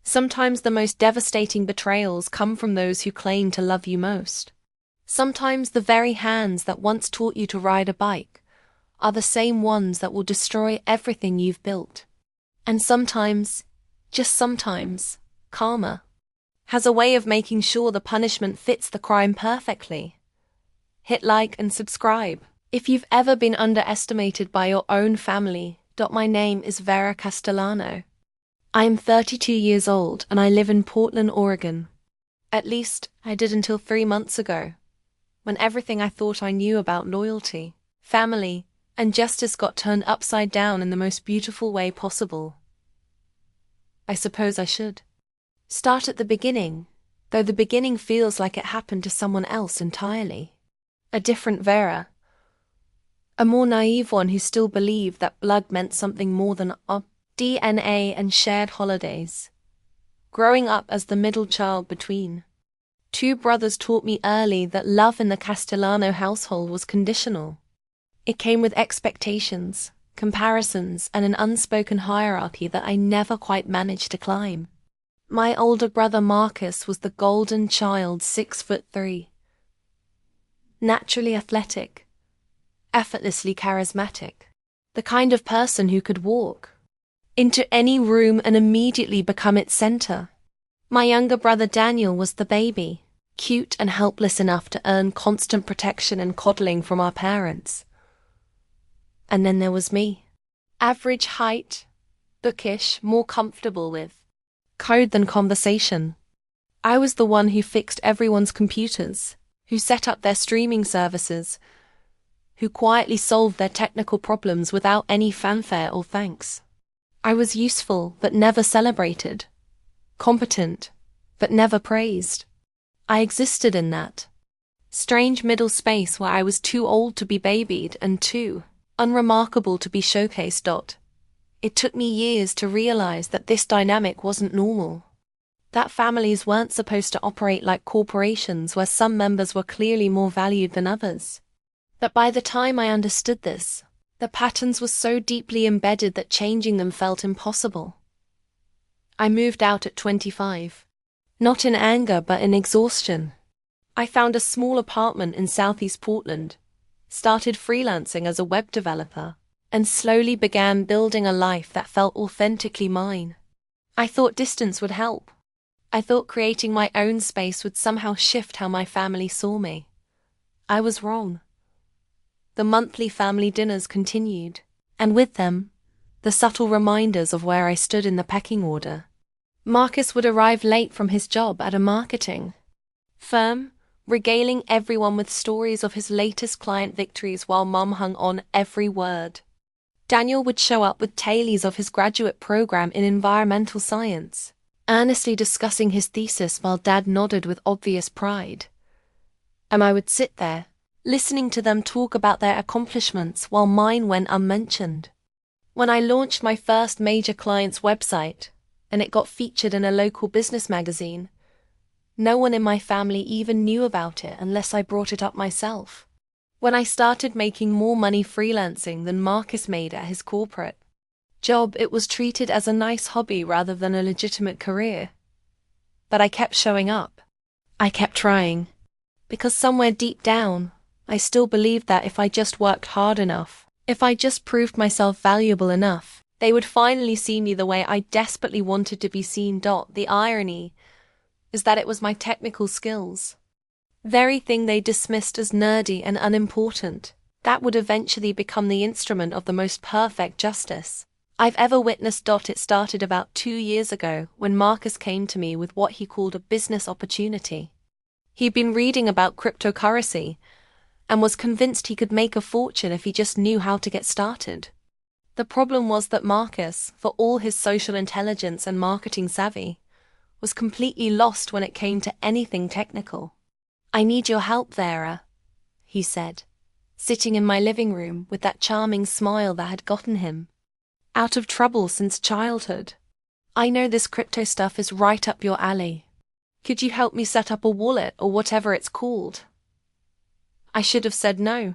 Sometimes the most devastating betrayals come from those who claim to love you most. Sometimes the very hands that once taught you to ride a bike are the same ones that will destroy everything you've built. And sometimes, just sometimes, karma has a way of making sure the punishment fits the crime perfectly. Hit like and subscribe. If you've ever been underestimated by your own family, my name is Vera Castellano. I am 32 years old and I live in Portland, Oregon. At least, I did until 3 months ago, when everything I thought I knew about loyalty, family, and justice got turned upside down in the most beautiful way possible. I suppose I should start at the beginning, though the beginning feels like it happened to someone else entirely. A different Vera. A more naive one who still believed that blood meant something more than DNA and shared holidays. Growing up as the middle child between 2 brothers taught me early that love in the Castellano household was conditional. It came with expectations, comparisons, and an unspoken hierarchy that I never quite managed to climb. My older brother Marcus was the golden child, 6'3", naturally athletic, effortlessly charismatic, the kind of person who could walk into any room and immediately become its center. My younger brother Daniel was the baby, cute and helpless enough to earn constant protection and coddling from our parents. And then there was me. Average height, bookish, more comfortable with code than conversation. I was the one who fixed everyone's computers, who set up their streaming services, who quietly solved their technical problems without any fanfare or thanks. I was useful but never celebrated, competent but never praised. I existed in that strange middle space where I was too old to be babied and too unremarkable to be showcased. It took me years to realize that this dynamic wasn't normal. That families weren't supposed to operate like corporations where some members were clearly more valued than others. That by the time I understood this, the patterns were so deeply embedded that changing them felt impossible. I moved out at 25. Not in anger but in exhaustion. I found a small apartment in Southeast Portland, started freelancing as a web developer, and slowly began building a life that felt authentically mine. I thought distance would help. I thought creating my own space would somehow shift how my family saw me. I was wrong. The monthly family dinners continued, and with them, the subtle reminders of where I stood in the pecking order. Marcus would arrive late from his job at a marketing firm, regaling everyone with stories of his latest client victories while Mom hung on every word. Daniel would show up with tales of his graduate program in environmental science, earnestly discussing his thesis while Dad nodded with obvious pride. And I would sit there, listening to them talk about their accomplishments while mine went unmentioned. When I launched my first major client's website, and it got featured in a local business magazine, no one in my family even knew about it unless I brought it up myself. When I started making more money freelancing than Marcus made at his corporate job, it was treated as a nice hobby rather than a legitimate career. But I kept showing up. I kept trying. Because somewhere deep down, I still believed that if I just worked hard enough, if I just proved myself valuable enough, they would finally see me the way I desperately wanted to be seen. The irony is that it was my technical skills, very thing they dismissed as nerdy and unimportant, that would eventually become the instrument of the most perfect justice I've ever witnessed. It started about 2 years ago when Marcus came to me with what he called a business opportunity. He'd been reading about cryptocurrency and was convinced he could make a fortune if he just knew how to get started. The problem was that Marcus, for all his social intelligence and marketing savvy, was completely lost when it came to anything technical. "I need your help, Vera," he said, sitting in my living room with that charming smile that had gotten him out of trouble since childhood. "I know this crypto stuff is right up your alley. Could you help me set up a wallet or whatever it's called?" I should have said no.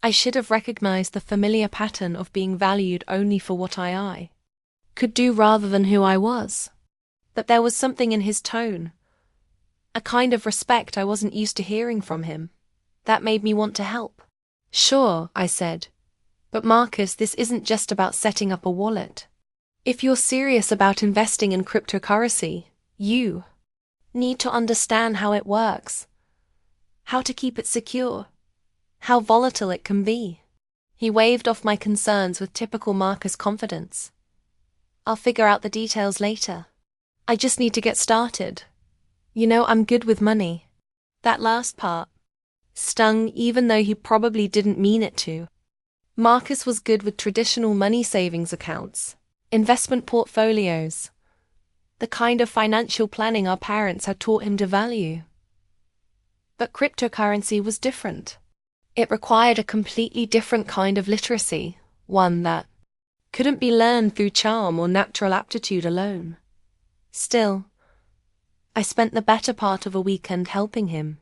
I should have recognized the familiar pattern of being valued only for what I could do rather than who I was. But there was something in his tone, a kind of respect I wasn't used to hearing from him, that made me want to help. "Sure," I said, "but Marcus, this isn't just about setting up a wallet. If you're serious about investing in cryptocurrency, you need to understand how it works, how to keep it secure, how volatile it can be." He waved off my concerns with typical Marcus confidence. "I'll figure out the details later. I just need to get started. You know, I'm good with money." That last part stung, even though he probably didn't mean it to. Marcus was good with traditional money savings accounts, investment portfolios, the kind of financial planning our parents had taught him to value. But cryptocurrency was different. It required a completely different kind of literacy, one that couldn't be learned through charm or natural aptitude alone. Still, I spent the better part of a weekend helping him.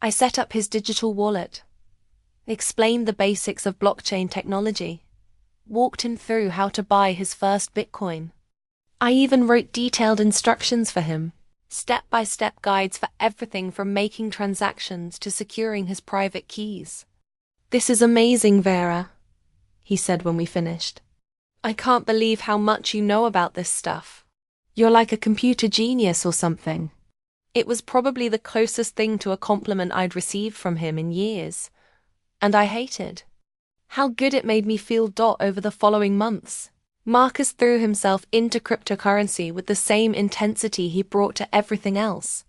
I set up his digital wallet, explained the basics of blockchain technology, walked him through how to buy his first Bitcoin. I even wrote detailed instructions for him, step-by-step guides for everything from making transactions to securing his private keys. "This is amazing, Vera," he said when we finished. "I can't believe how much you know about this stuff. You're like a computer genius or something." It was probably the closest thing to a compliment I'd received from him in years, and I hated how good it made me feel. Over the following months, Marcus threw himself into cryptocurrency with the same intensity he brought to everything else.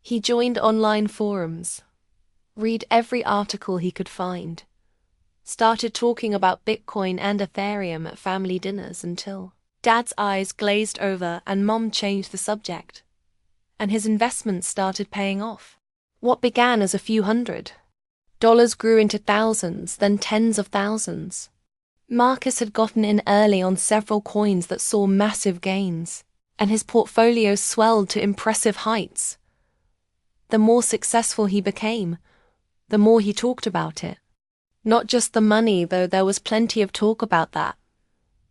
He joined online forums, read every article he could find, started talking about Bitcoin and Ethereum at family dinners until Dad's eyes glazed over and Mom changed the subject, and his investments started paying off. What began as a few $100 grew into thousands, then tens of thousands. Marcus had gotten in early on several coins that saw massive gains, and his portfolio swelled to impressive heights. The more successful he became, the more he talked about it. Not just the money, though there was plenty of talk about that,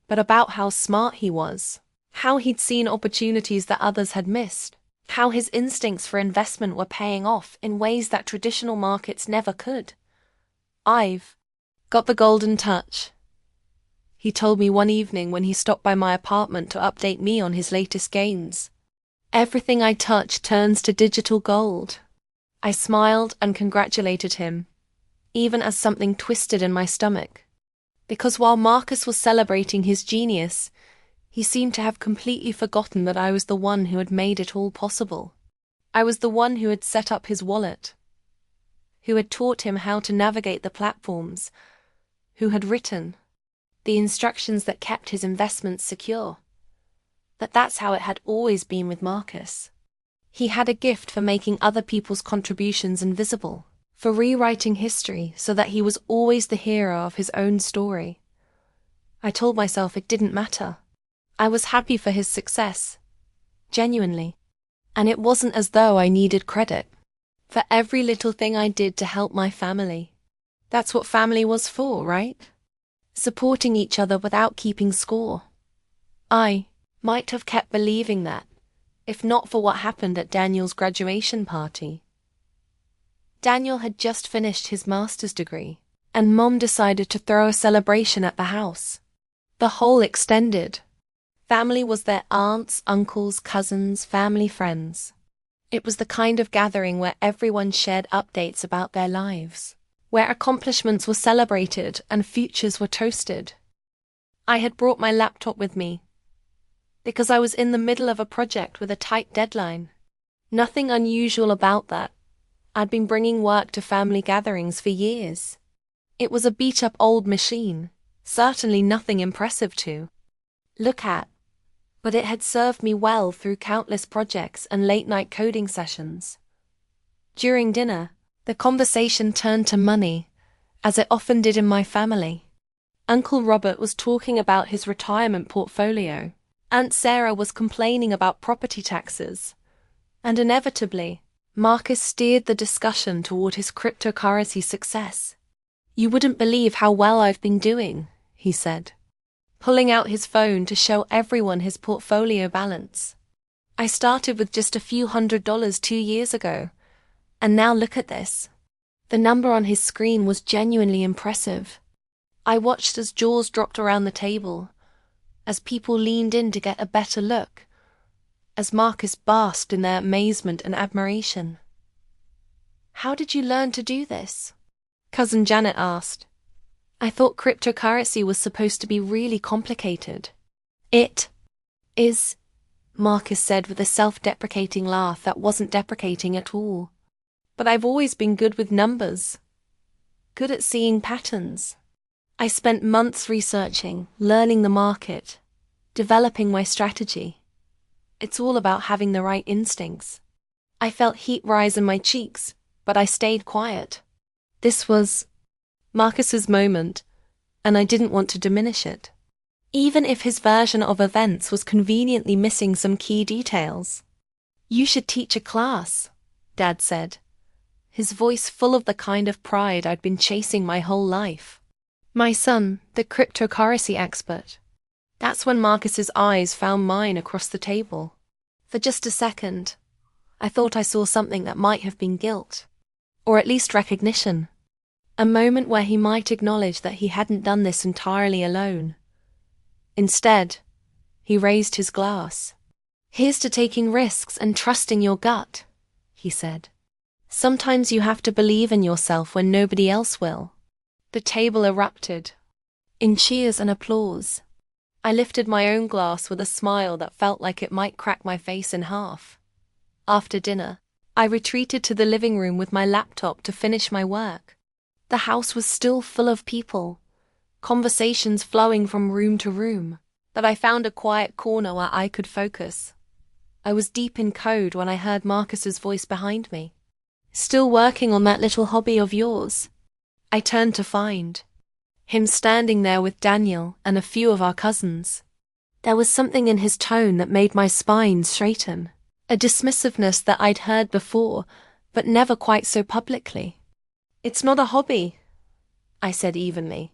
but about how smart he was, how he'd seen opportunities that others had missed, how his instincts for investment were paying off in ways that traditional markets never could. "I've got the golden touch," he told me one evening when he stopped by my apartment to update me on his latest gains. "Everything I touch turns to digital gold." I smiled and congratulated him, even as something twisted in my stomach. Because while Marcus was celebrating his genius, he seemed to have completely forgotten that I was the one who had made it all possible. I was the one who had set up his wallet, who had taught him how to navigate the platforms, who had written the instructions that kept his investments secure. But that's how it had always been with Marcus. He had a gift for making other people's contributions invisible, for rewriting history so that he was always the hero of his own story. I told myself it didn't matter. I was happy for his success, genuinely, and it wasn't as though I needed credit for every little thing I did to help my family. That's what family was for, right? Supporting each other without keeping score. I might have kept believing that, if not for what happened at Daniel's graduation party. Daniel had just finished his master's degree, and Mom decided to throw a celebration at the house. The whole extended family was there: aunts, uncles, cousins, family friends. It was the kind of gathering where everyone shared updates about their lives, where accomplishments were celebrated and futures were toasted. I had brought my laptop with me, because I was in the middle of a project with a tight deadline. Nothing unusual about that. I'd been bringing work to family gatherings for years. It was a beat-up old machine, certainly nothing impressive to look at, but it had served me well through countless projects and late-night coding sessions. During dinner, the conversation turned to money, as it often did in my family. Uncle Robert was talking about his retirement portfolio. Aunt Sarah was complaining about property taxes. And inevitably, Marcus steered the discussion toward his cryptocurrency success. "You wouldn't believe how well I've been doing," he said, pulling out his phone to show everyone his portfolio balance. I started with just a few $100 2 years ago, and now look at this. The number on his screen was genuinely impressive. I watched as jaws dropped around the table, as people leaned in to get a better look, as Marcus basked in their amazement and admiration. "How did you learn to do this?" Cousin Janet asked. "I thought cryptocurrency was supposed to be really complicated." "It is," Marcus said with a self-deprecating laugh that wasn't deprecating at all. "But I've always been good with numbers. Good at seeing patterns. I spent months researching, learning the market, developing my strategy. It's all about having the right instincts. I felt heat rise in my cheeks, but I stayed quiet. This was Marcus's moment, and I didn't want to diminish it, even if his version of events was conveniently missing some key details. "You should teach a class," Dad said, his voice full of the kind of pride I'd been chasing my whole life. "My son, the cryptocurrency expert." That's when Marcus's eyes found mine across the table. For just a second, I thought I saw something that might have been guilt, or at least recognition. A moment where he might acknowledge that he hadn't done this entirely alone. Instead, he raised his glass. "Here's to taking risks and trusting your gut," he said. "Sometimes you have to believe in yourself when nobody else will." The table erupted in cheers and applause. I lifted my own glass with a smile that felt like it might crack my face in half. After dinner, I retreated to the living room with my laptop to finish my work. The house was still full of people, conversations flowing from room to room, but I found a quiet corner where I could focus. I was deep in code when I heard Marcus's voice behind me. "Still working on that little hobby of yours?" I turned to find him standing there with Daniel and a few of our cousins. There was something in his tone that made my spine straighten, a dismissiveness that I'd heard before, but never quite so publicly. "It's not a hobby," I said evenly.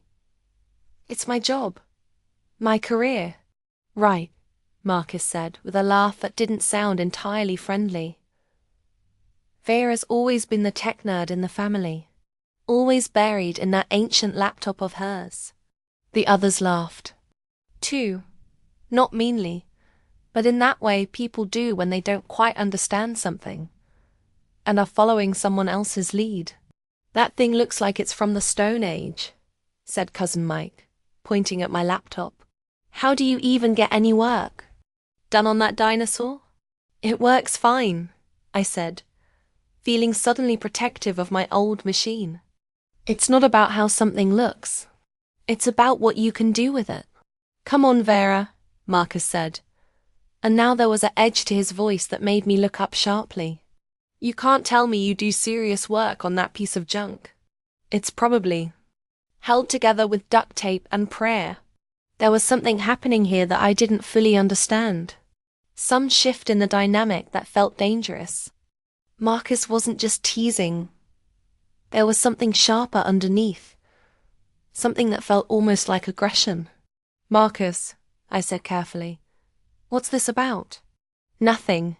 "It's my job. My career." "Right," Marcus said with a laugh that didn't sound entirely friendly. "Vera's always been the tech nerd in the family. Always buried in that ancient laptop of hers." The others laughed, too, not meanly, but in that way people do when they don't quite understand something, and are following someone else's lead. "That thing looks like it's from the Stone Age," said Cousin Mike, pointing at my laptop. "How do you even get any work done on that dinosaur?" "It works fine," I said, feeling suddenly protective of my old machine. "It's not about how something looks. It's about what you can do with it." "Come on, Vera," Marcus said, and now there was an edge to his voice that made me look up sharply. "You can't tell me you do serious work on that piece of junk. It's probably held together with duct tape and prayer." There was something happening here that I didn't fully understand. Some shift in the dynamic that felt dangerous. Marcus wasn't just teasing. There was something sharper underneath. Something that felt almost like aggression. "Marcus," I said carefully, "what's this about?" "Nothing,"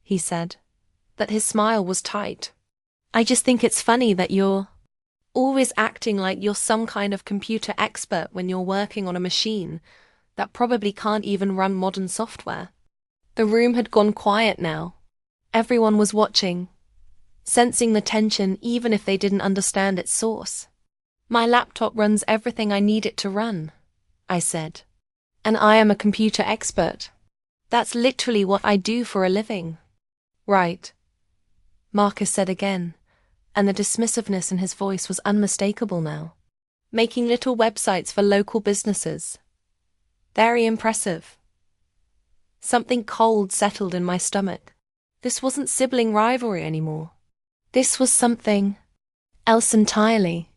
he said, but his smile was tight. "I just think it's funny that you're always acting like you're some kind of computer expert when you're working on a machine that probably can't even run modern software." The room had gone quiet now. Everyone was watching, sensing the tension even if they didn't understand its source. "My laptop runs everything I need it to run," I said, "and I am a computer expert. That's literally what I do for a living." "Right," Marcus said again, and the dismissiveness in his voice was unmistakable now. "Making little websites for local businesses. Very impressive." Something cold settled in my stomach. This wasn't sibling rivalry anymore. This was something else entirely.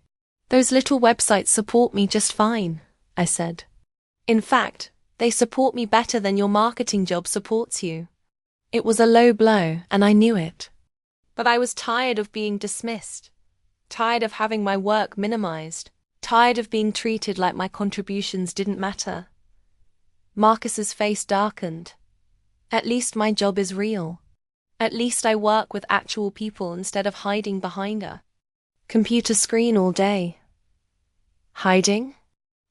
"Those little websites support me just fine," I said. "In fact, they support me better than your marketing job supports you." It was a low blow, and I knew it. But I was tired of being dismissed, tired of having my work minimized, tired of being treated like my contributions didn't matter. Marcus's face darkened. At least my job is real. At least I work with actual people instead of hiding behind a computer screen all day. Hiding?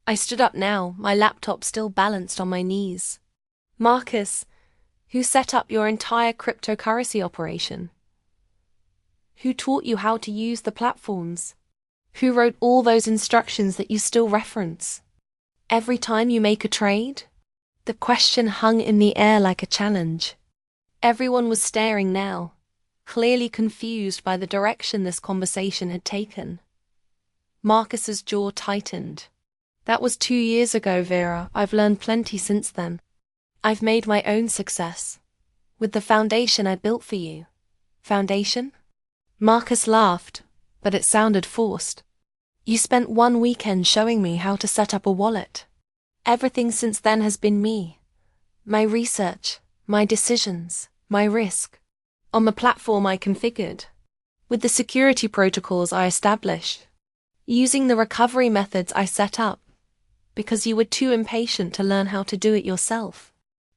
I stood up now, my laptop still balanced on my knees. Marcus, who set up your entire cryptocurrency operation? Who taught you how to use the platforms? Who wrote all those instructions that you still reference? Every time you make a trade? The question hung in the air like a challenge. Everyone was staring now, clearly confused by the direction this conversation had taken. Marcus's jaw tightened. That was 2 years ago, Vera. I've learned plenty since then. I've made my own success. With the foundation I built for you. Foundation? Marcus laughed, but it sounded forced. You spent 1 weekend showing me how to set up a wallet. Everything since then has been me. My research, my decisions, my risk. On the platform I configured. With the security protocols I established. Using the recovery methods I set up. Because you were too impatient to learn how to do it yourself.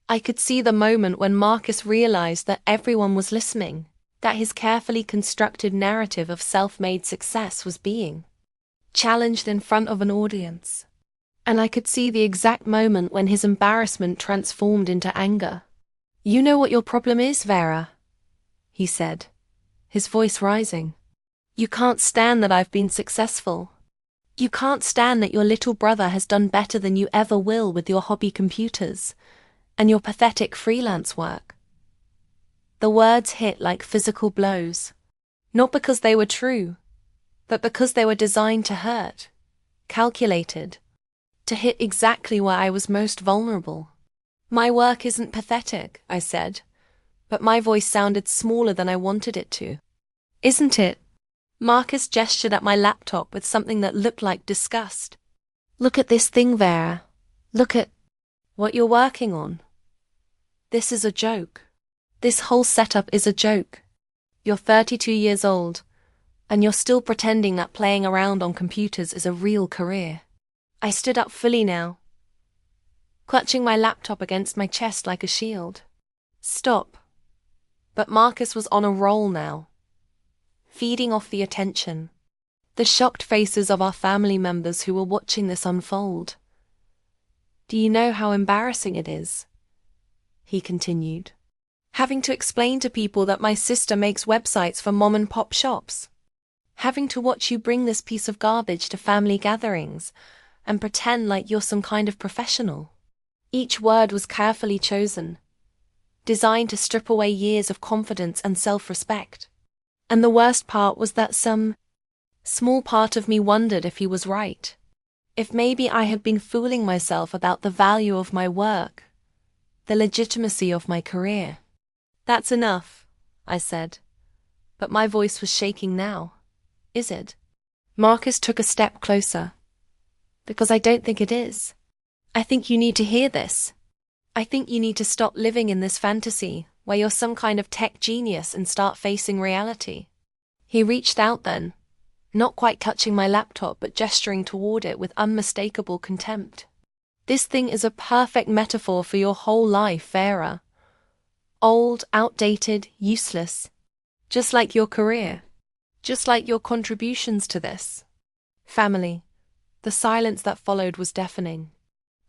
I could see the moment when Marcus realized that everyone was listening, that his carefully constructed narrative of self-made success was being challenged in front of an audience. And I could see the exact moment when his embarrassment transformed into anger. You know what your problem is, Vera, he said, his voice rising. You can't stand that I've been successful. You can't stand that your little brother has done better than you ever will with your hobby computers and your pathetic freelance work. The words hit like physical blows, not because they were true, but because they were designed to hurt, calculated, to hit exactly where I was most vulnerable. My work isn't pathetic, I said, but my voice sounded smaller than I wanted it to. Isn't it? Marcus gestured at my laptop with something that looked like disgust. Look at this thing, Vera. Look at what you're working on. This is a joke. This whole setup is a joke. You're 32 years old, and you're still pretending that playing around on computers is a real career. I stood up fully now, clutching my laptop against my chest like a shield. Stop. But Marcus was on a roll now, feeding off the attention, the shocked faces of our family members who were watching this unfold. Do you know how embarrassing it is? He continued. Having to explain to people that my sister makes websites for mom-and-pop shops. Having to watch you bring this piece of garbage to family gatherings and pretend like you're some kind of professional. Each word was carefully chosen, designed to strip away years of confidence and self-respect. And the worst part was that some small part of me wondered if he was right. If maybe I had been fooling myself about the value of my work, the legitimacy of my career. That's enough, I said, but my voice was shaking now. Is it? Marcus took a step closer. Because I don't think it is. I think you need to hear this. I think you need to stop living in this fantasy where you're some kind of tech genius and start facing reality. He reached out then, not quite touching my laptop but gesturing toward it with unmistakable contempt. This thing is a perfect metaphor for your whole life, Vera. Old, outdated, useless. Just like your career. Just like your contributions to this. Family. The silence that followed was deafening.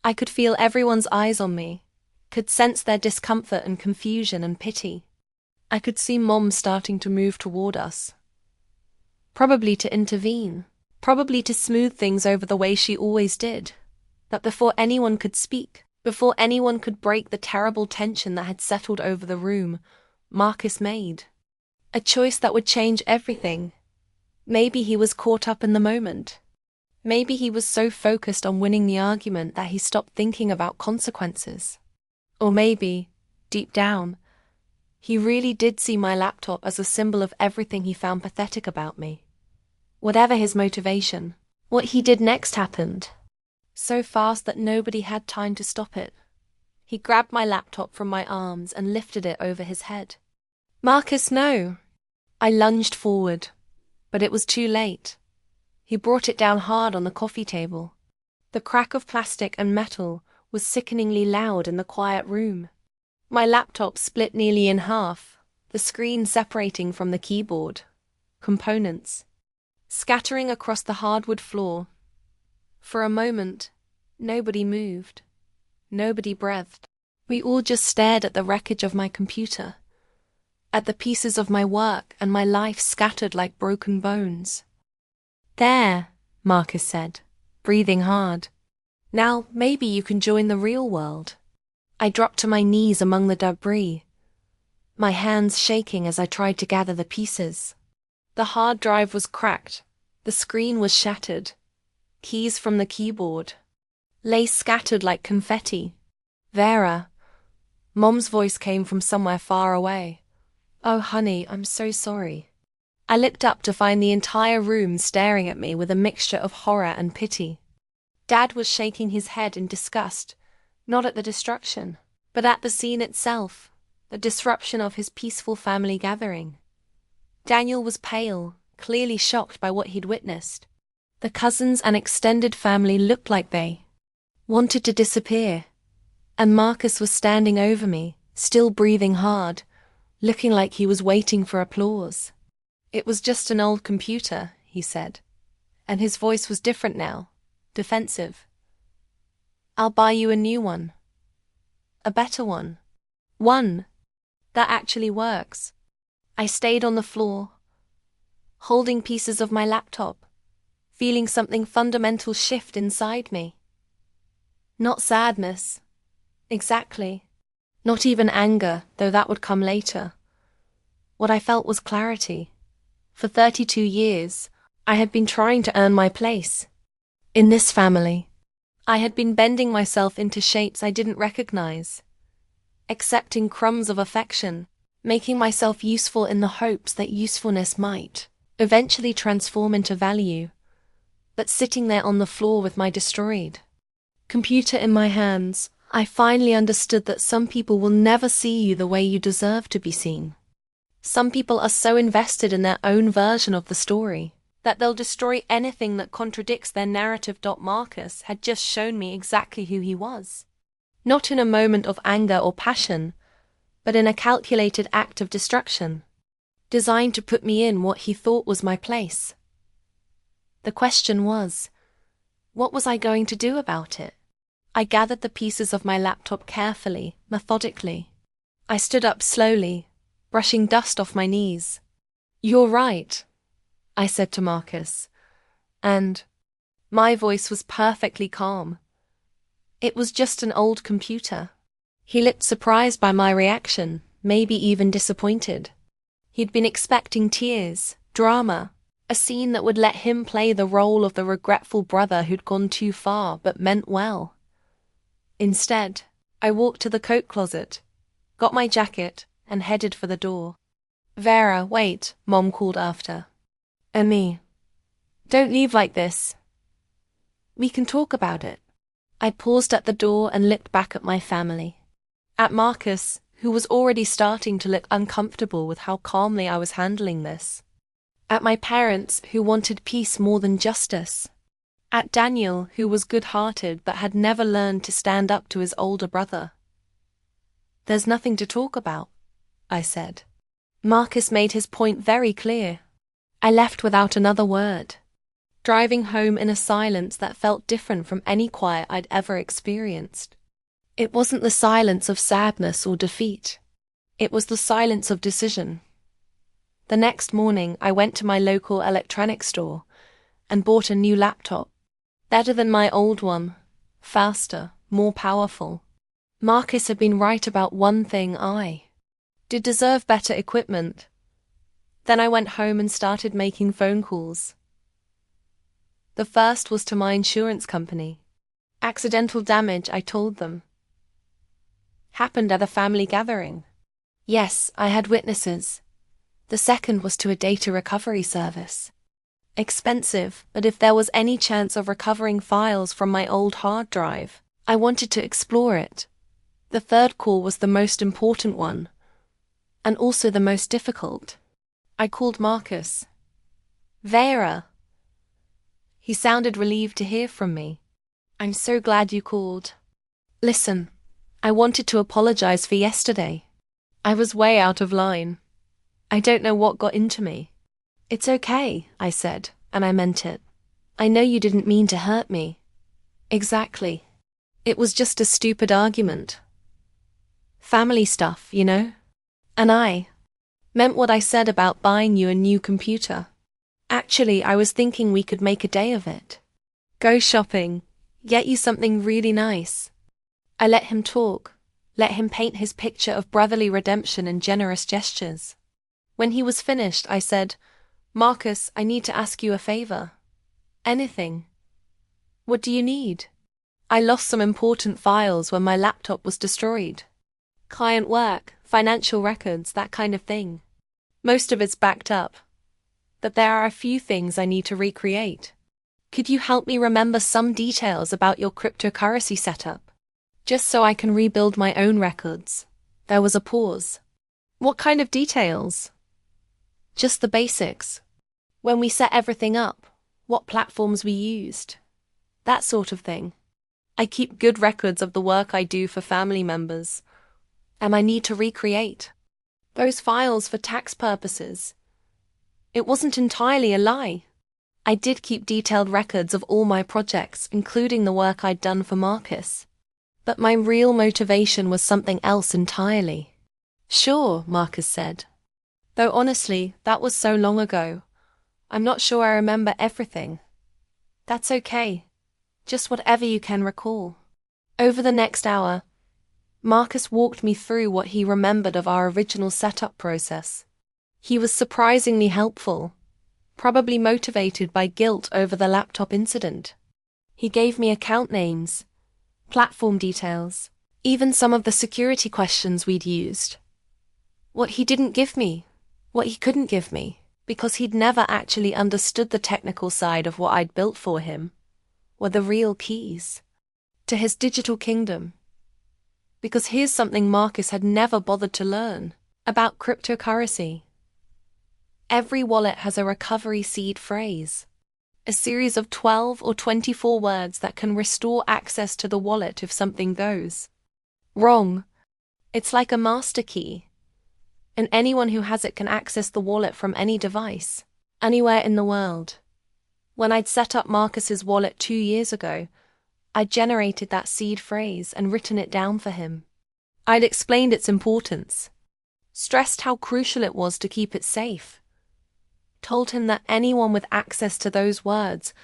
I could feel everyone's eyes on me, could sense their discomfort and confusion and pity. I could see Mom starting to move toward us. Probably to intervene, probably to smooth things over the way she always did. But before anyone could speak, before anyone could break the terrible tension that had settled over the room, Marcus made a choice that would change everything. Maybe he was caught up in the moment. Maybe he was so focused on winning the argument that he stopped thinking about consequences. Or maybe, deep down, he really did see my laptop as a symbol of everything he found pathetic about me. Whatever his motivation, what he did next happened. So fast that nobody had time to stop it. He grabbed my laptop from my arms and lifted it over his head. Marcus, no! I lunged forward, but it was too late. He brought it down hard on the coffee table. The crack of plastic and metal was sickeningly loud in the quiet room. My laptop split nearly in half, the screen separating from the keyboard. Components scattering across the hardwood floor. For a moment, nobody moved. Nobody breathed. We all just stared at the wreckage of my computer, at the pieces of my work and my life scattered like broken bones. "There," Marcus said, breathing hard. "Now maybe you can join the real world." I dropped to my knees among the debris, my hands shaking as I tried to gather the pieces. The hard drive was cracked, the screen was shattered, keys from the keyboard lay scattered like confetti. "Vera," Mom's voice came from somewhere far away. "Oh, honey, I'm so sorry." I looked up to find the entire room staring at me with a mixture of horror and pity. Dad was shaking his head in disgust, not at the destruction, but at the scene itself, the disruption of his peaceful family gathering. Daniel was pale, clearly shocked by what he'd witnessed. The cousins and extended family looked like they wanted to disappear, and Marcus was standing over me, still breathing hard, looking like he was waiting for applause. "It was just an old computer," he said, and his voice was different now, defensive. "I'll buy you a new one. A better one. One that actually works." I stayed on the floor, holding pieces of my laptop, feeling something fundamental shift inside me. Not sadness, exactly. Not even anger, though that would come later. What I felt was clarity. For 32 years, I had been trying to earn my place in this family. I had been bending myself into shapes I didn't recognize, accepting crumbs of affection, making myself useful in the hopes that usefulness might eventually transform into value. But sitting there on the floor with my destroyed computer in my hands, I finally understood that some people will never see you the way you deserve to be seen. Some people are so invested in their own version of the story that they'll destroy anything that contradicts their narrative. Marcus had just shown me exactly who he was. Not in a moment of anger or passion, but in a calculated act of destruction, designed to put me in what he thought was my place. The question was, what was I going to do about it? I gathered the pieces of my laptop carefully, methodically. I stood up slowly, brushing dust off my knees. "You're right," I said to Marcus, and my voice was perfectly calm. "It was just an old computer." He looked surprised by my reaction, maybe even disappointed. He'd been expecting tears, drama, a scene that would let him play the role of the regretful brother who'd gone too far but meant well. Instead, I walked to the coat closet, got my jacket, and headed for the door. "Vera, wait," Mom called after. "Me. Don't leave like this. We can talk about it." I paused at the door and looked back at my family. At Marcus, who was already starting to look uncomfortable with how calmly I was handling this. At my parents, who wanted peace more than justice. At Daniel, who was good-hearted but had never learned to stand up to his older brother. "There's nothing to talk about," I said. Marcus made his point very clear. I left without another word, driving home in a silence that felt different from any quiet I'd ever experienced. It wasn't the silence of sadness or defeat. It was the silence of decision. The next morning, I went to my local electronics store and bought a new laptop. Better than my old one, faster, more powerful. Marcus had been right about one thing: I did deserve better equipment. Then I went home and started making phone calls. The first was to my insurance company. Accidental damage, I told them, happened at a family gathering. Yes, I had witnesses. The second was to a data recovery service. Expensive, but if there was any chance of recovering files from my old hard drive, I wanted to explore it. The third call was the most important one, and also the most difficult. I called Marcus. "Vera." He sounded relieved to hear from me. "I'm so glad you called. Listen, I wanted to apologize for yesterday. I was way out of line. I don't know what got into me. It's okay, I said, and I meant it. I know you didn't mean to hurt me. Exactly. It was just a stupid argument. Family stuff, you know? And I meant what I said about buying you a new computer. Actually, I was thinking we could make a day of it. Go shopping, get you something really nice. I let him talk, let him paint his picture of brotherly redemption and generous gestures. When he was finished, I said, Marcus, I need to ask you a favor. Anything. What do you need? I lost some important files when my laptop was destroyed. Client work, financial records, that kind of thing. Most of it's backed up. But there are a few things I need to recreate. Could you help me remember some details about your cryptocurrency setup? Just so I can rebuild my own records. There was a pause. What kind of details? Just the basics. When we set everything up, what platforms we used. That sort of thing. I keep good records of the work I do for family members. And I need to recreate those files for tax purposes. It wasn't entirely a lie. I did keep detailed records of all my projects, including the work I'd done for Marcus. But my real motivation was something else entirely. Sure, Marcus said. Though honestly, that was so long ago. I'm not sure I remember everything. That's okay. Just whatever you can recall. Over the next hour, Marcus walked me through what he remembered of our original setup process. He was surprisingly helpful, probably motivated by guilt over the laptop incident. He gave me account names, platform details, even some of the security questions we'd used. What he didn't give me, what he couldn't give me, because he'd never actually understood the technical side of what I'd built for him, were the real keys to his digital kingdom. Because here's something Marcus had never bothered to learn about cryptocurrency. Every wallet has a recovery seed phrase, a series of 12 or 24 words that can restore access to the wallet if something goes wrong. It's like a master key, and anyone who has it can access the wallet from any device, anywhere in the world. When I'd set up Marcus's wallet 2 years ago, I'd generated that seed phrase and written it down for him. I'd explained its importance, stressed how crucial it was to keep it safe, told him that anyone with access to those words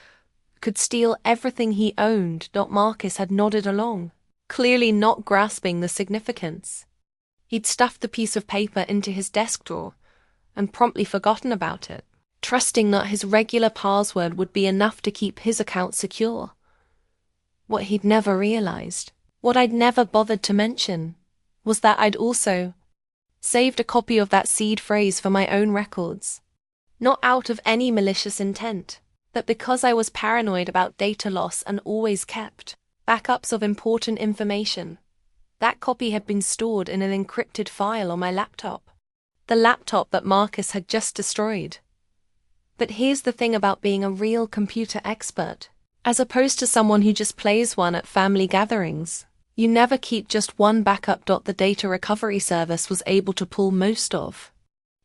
could steal everything he owned. Marcus had nodded along, clearly not grasping the significance. He'd stuffed the piece of paper into his desk drawer and promptly forgotten about it, trusting that his regular password would be enough to keep his account secure. What he'd never realized, what I'd never bothered to mention, was that I'd also saved a copy of that seed phrase for my own records. Not out of any malicious intent, but because I was paranoid about data loss and always kept backups of important information. That copy had been stored in an encrypted file on my laptop, the laptop that Marcus had just destroyed. But here's the thing about being a real computer expert. As opposed to someone who just plays one at family gatherings, you never keep just one backup. The data recovery service was able to pull most of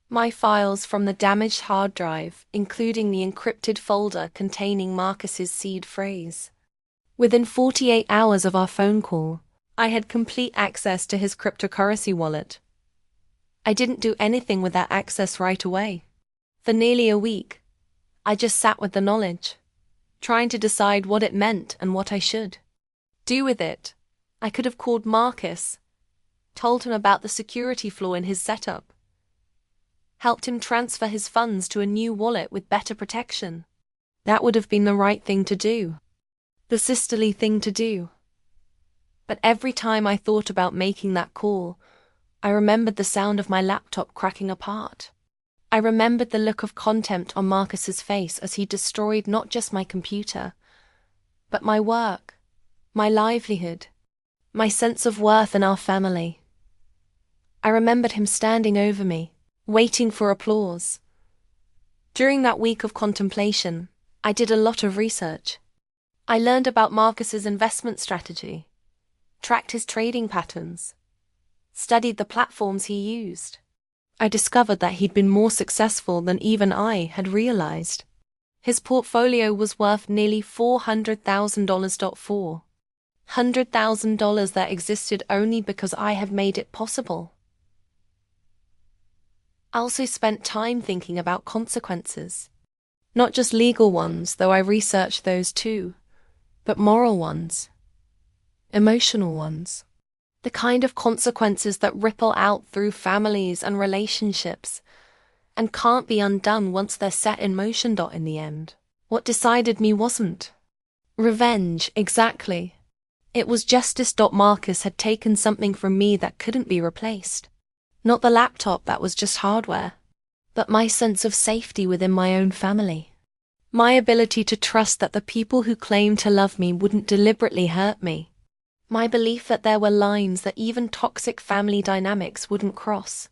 my files from the damaged hard drive, including the encrypted folder containing Marcus's seed phrase. Within 48 hours of our phone call, I had complete access to his cryptocurrency wallet. I didn't do anything with that access right away. For nearly a week, I just sat with the knowledge, trying to decide what it meant and what I should do with it. I could have called Marcus, told him about the security flaw in his setup, helped him transfer his funds to a new wallet with better protection. That would have been the right thing to do, the sisterly thing to do. But every time I thought about making that call, I remembered the sound of my laptop cracking apart. I remembered the look of contempt on Marcus's face as he destroyed not just my computer, but my work, my livelihood, my sense of worth in our family. I remembered him standing over me, waiting for applause. During that week of contemplation, I did a lot of research. I learned about Marcus's investment strategy, tracked his trading patterns, studied the platforms he used. I discovered that he'd been more successful than even I had realized. His portfolio was worth nearly $400,000. $400,000 that existed only because I had made it possible. I also spent time thinking about consequences. Not just legal ones, though I researched those too, but moral ones, emotional ones. The kind of consequences that ripple out through families and relationships and can't be undone once they're set in motion. In the end, what decided me wasn't revenge, exactly. It was justice. Marcus had taken something from me that couldn't be replaced. Not the laptop that was just hardware, but my sense of safety within my own family. My ability to trust that the people who claimed to love me wouldn't deliberately hurt me. My belief that there were lines that even toxic family dynamics wouldn't cross.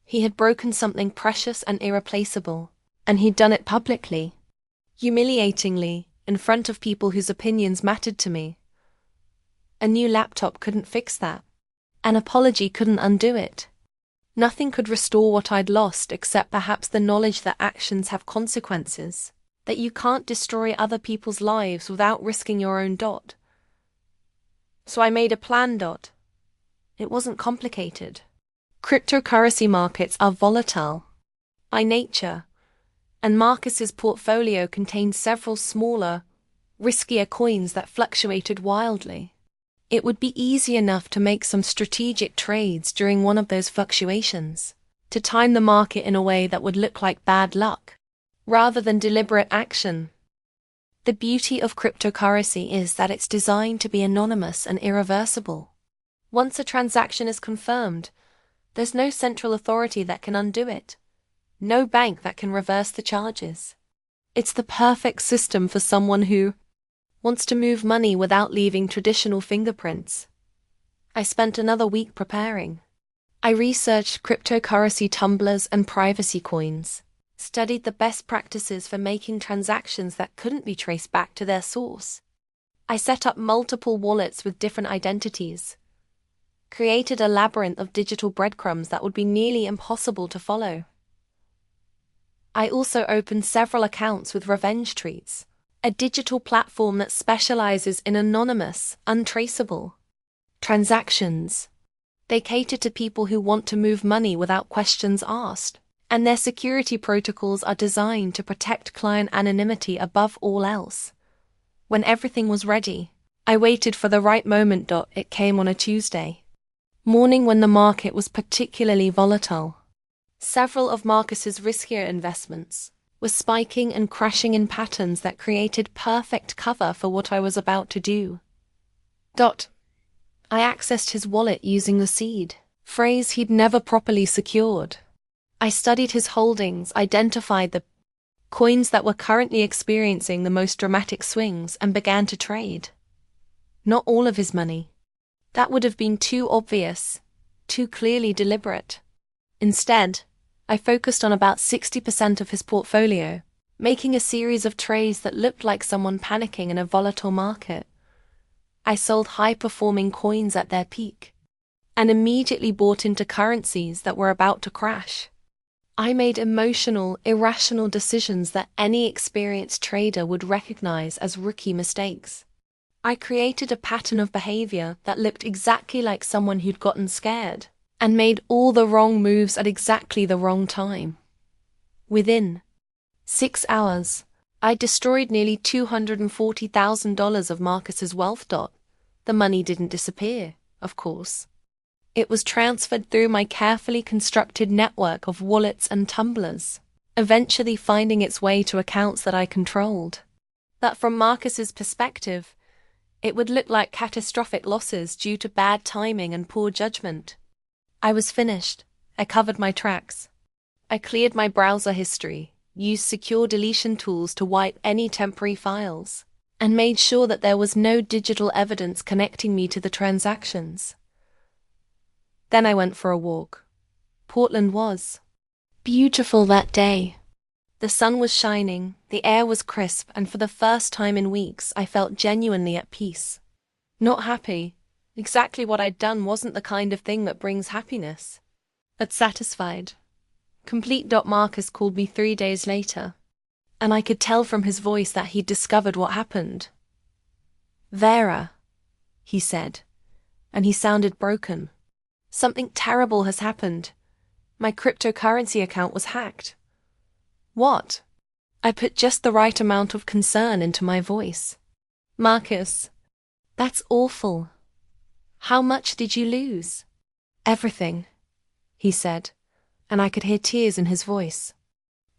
He had broken something precious and irreplaceable, and he'd done it publicly, humiliatingly, in front of people whose opinions mattered to me. A new laptop couldn't fix that. An apology couldn't undo it. Nothing could restore what I'd lost except perhaps the knowledge that actions have consequences, that you can't destroy other people's lives without risking your own. So I made a plan. It wasn't complicated. Cryptocurrency markets are volatile by nature, and Marcus's portfolio contained several smaller, riskier coins that fluctuated wildly. It would be easy enough to make some strategic trades during one of those fluctuations, to time the market in a way that would look like bad luck, rather than deliberate action. The beauty of cryptocurrency is that it's designed to be anonymous and irreversible. Once a transaction is confirmed, there's no central authority that can undo it, no bank that can reverse the charges. It's the perfect system for someone who wants to move money without leaving traditional fingerprints. I spent another week preparing. I researched cryptocurrency tumblers and privacy coins, studied the best practices for making transactions that couldn't be traced back to their source. I set up multiple wallets with different identities, created a labyrinth of digital breadcrumbs that would be nearly impossible to follow. I also opened several accounts with Revenge Treats, a digital platform that specializes in anonymous, untraceable transactions. They cater to people who want to move money without questions asked, and their security protocols are designed to protect client anonymity above all else. When everything was ready, I waited for the right moment. It came on a Tuesday morning when the market was particularly volatile. Several of Marcus's riskier investments were spiking and crashing in patterns that created perfect cover for what I was about to do. I accessed his wallet using the seed phrase he'd never properly secured. I studied his holdings, identified the coins that were currently experiencing the most dramatic swings, and began to trade. Not all of his money. That would have been too obvious, too clearly deliberate. Instead, I focused on about 60% of his portfolio, making a series of trades that looked like someone panicking in a volatile market. I sold high-performing coins at their peak, and immediately bought into currencies that were about to crash. I made emotional, irrational decisions that any experienced trader would recognize as rookie mistakes. I created a pattern of behavior that looked exactly like someone who'd gotten scared and made all the wrong moves at exactly the wrong time. Within 6 hours, I destroyed nearly $240,000 of Marcus's wealth. The money didn't disappear, of course. It was transferred through my carefully constructed network of wallets and tumblers, eventually finding its way to accounts that I controlled. But from Marcus's perspective, it would look like catastrophic losses due to bad timing and poor judgment. I was finished. I covered my tracks. I cleared my browser history, used secure deletion tools to wipe any temporary files, and made sure that there was no digital evidence connecting me to the transactions. Then I went for a walk. Portland was beautiful that day. The sun was shining, the air was crisp, and for the first time in weeks I felt genuinely at peace. Not happy. Exactly what I'd done wasn't the kind of thing that brings happiness. But satisfied. Complete. Marcus called me 3 days later, and I could tell from his voice that he'd discovered what happened. Vera, he said, and he sounded broken. Something terrible has happened. My cryptocurrency account was hacked. What? I put just the right amount of concern into my voice. Marcus, that's awful. How much did you lose? Everything, he said, and I could hear tears in his voice.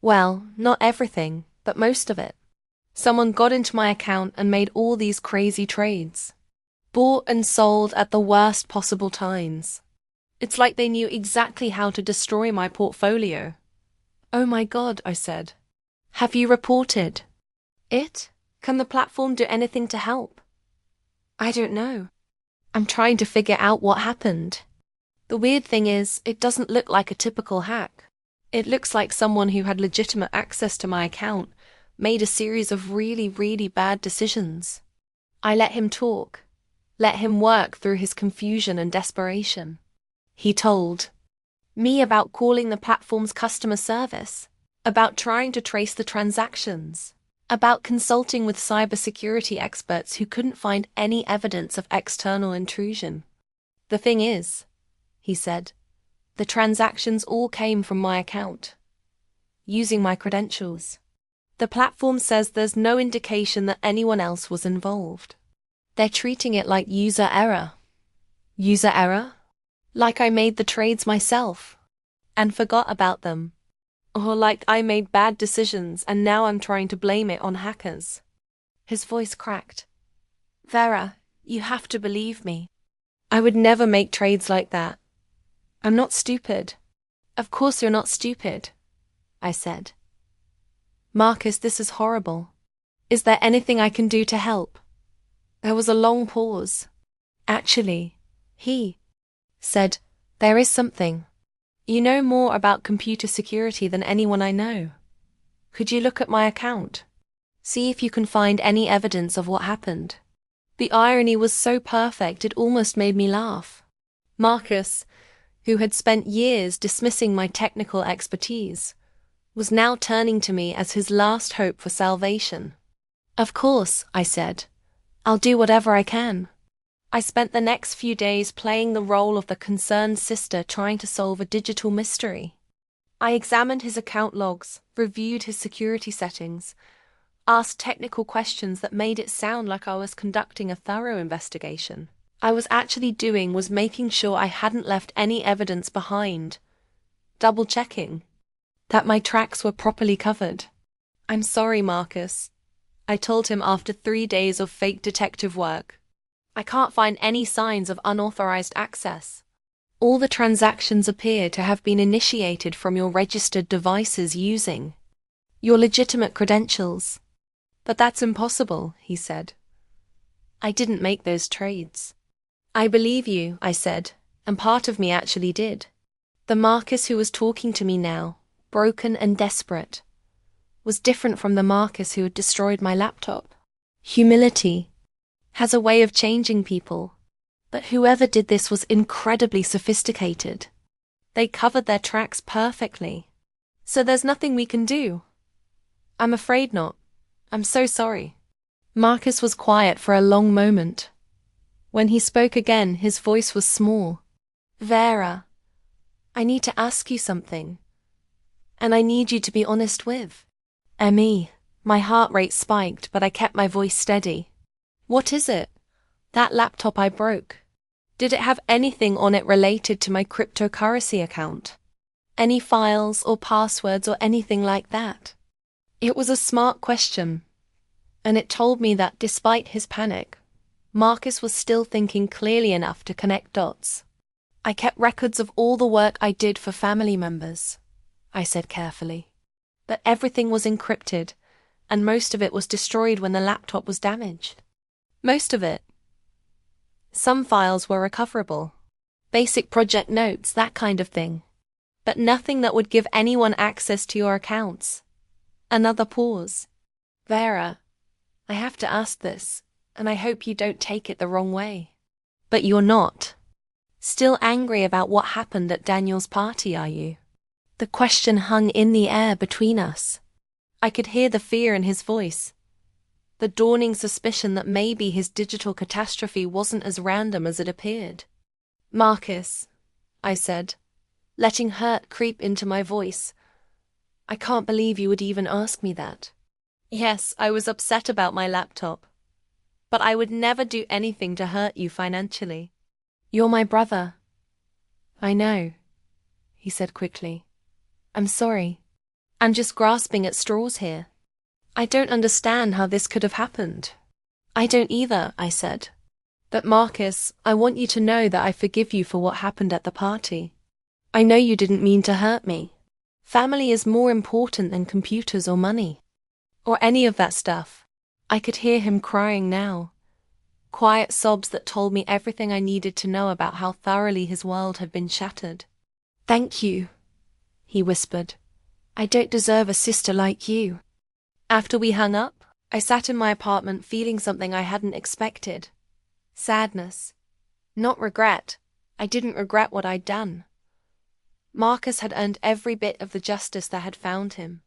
Well, not everything, but most of it. Someone got into my account and made all these crazy trades. Bought and sold at the worst possible times. It's like they knew exactly how to destroy my portfolio. Oh my God, I said. Have you reported it? Can the platform do anything to help? I don't know. I'm trying to figure out what happened. The weird thing is, it doesn't look like a typical hack. It looks like someone who had legitimate access to my account made a series of really, really bad decisions. I let him talk, let him work through his confusion and desperation. He told me about calling the platform's customer service, about trying to trace the transactions, about consulting with cybersecurity experts who couldn't find any evidence of external intrusion. The thing is, he said, the transactions all came from my account, using my credentials. The platform says there's no indication that anyone else was involved. They're treating it like user error. User error? Like I made the trades myself and forgot about them. Or like I made bad decisions and now I'm trying to blame it on hackers. His voice cracked. Vera, you have to believe me. I would never make trades like that. I'm not stupid. Of course you're not stupid, I said. Marcus, this is horrible. Is there anything I can do to help? There was a long pause. Actually, he said, there is something. You know more about computer security than anyone I know. Could you look at my account? See if you can find any evidence of what happened. The irony was so perfect it almost made me laugh. Marcus, who had spent years dismissing my technical expertise, was now turning to me as his last hope for salvation. Of course, I said. I'll do whatever I can. I spent the next few days playing the role of the concerned sister trying to solve a digital mystery. I examined his account logs, reviewed his security settings, asked technical questions that made it sound like I was conducting a thorough investigation. I was actually doing was making sure I hadn't left any evidence behind, double-checking that my tracks were properly covered. I'm sorry, Marcus, I told him after 3 days of fake detective work. I can't find any signs of unauthorized access. All the transactions appear to have been initiated from your registered devices using your legitimate credentials. But that's impossible, he said. I didn't make those trades. I believe you, I said, and part of me actually did. The Marcus who was talking to me now, broken and desperate, was different from the Marcus who had destroyed my laptop. Humility has a way of changing people, but whoever did this was incredibly sophisticated. They covered their tracks perfectly. So there's nothing we can do. I'm afraid not. I'm so sorry. Marcus was quiet for a long moment. When he spoke again, his voice was small. Vera, I need to ask you something. And I need you to be honest with me. My heart rate spiked, but I kept my voice steady. What is it? That laptop I broke. Did it have anything on it related to my cryptocurrency account? Any files or passwords or anything like that? It was a smart question, and it told me that despite his panic, Marcus was still thinking clearly enough to connect dots. I kept records of all the work I did for family members, I said carefully. But everything was encrypted, and most of it was destroyed when the laptop was damaged. Most of it. Some files were recoverable. Basic project notes, that kind of thing. But nothing that would give anyone access to your accounts. Another pause. Vera, I have to ask this. and I hope you don't take it the wrong way. But you're not. Still angry about what happened at Daniel's party, are you? The question hung in the air between us. I could hear the fear in his voice, the dawning suspicion that maybe his digital catastrophe wasn't as random as it appeared. Marcus, I said, letting hurt creep into my voice. I can't believe you would even ask me that. Yes, I was upset about my laptop, but I would never do anything to hurt you financially. You're my brother. I know, he said quickly. I'm sorry. I'm just grasping at straws here. I don't understand how this could have happened. I don't either, I said. But Marcus, I want you to know that I forgive you for what happened at the party. I know you didn't mean to hurt me. Family is more important than computers or money. Or any of that stuff. I could hear him crying now. Quiet sobs that told me everything I needed to know about how thoroughly his world had been shattered. Thank you, he whispered. I don't deserve a sister like you. After we hung up, I sat in my apartment feeling something I hadn't expected. Sadness. Not regret. I didn't regret what I'd done. Marcus had earned every bit of the justice that had found him.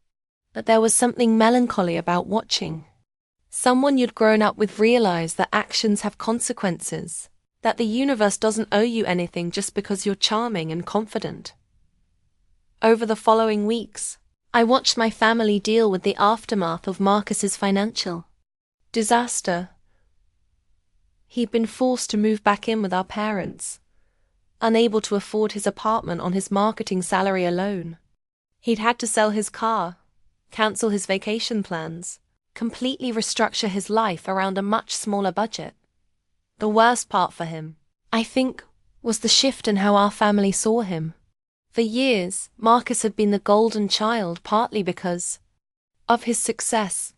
But there was something melancholy about watching. Someone you'd grown up with realize that actions have consequences, that the universe doesn't owe you anything just because you're charming and confident. Over the following weeks, I watched my family deal with the aftermath of Marcus's financial disaster. He'd been forced to move back in with our parents, unable to afford his apartment on his marketing salary alone. He'd had to sell his car, cancel his vacation plans, completely restructure his life around a much smaller budget. The worst part for him, I think, was the shift in how our family saw him. For years, Marcus had been the golden child partly because of his success,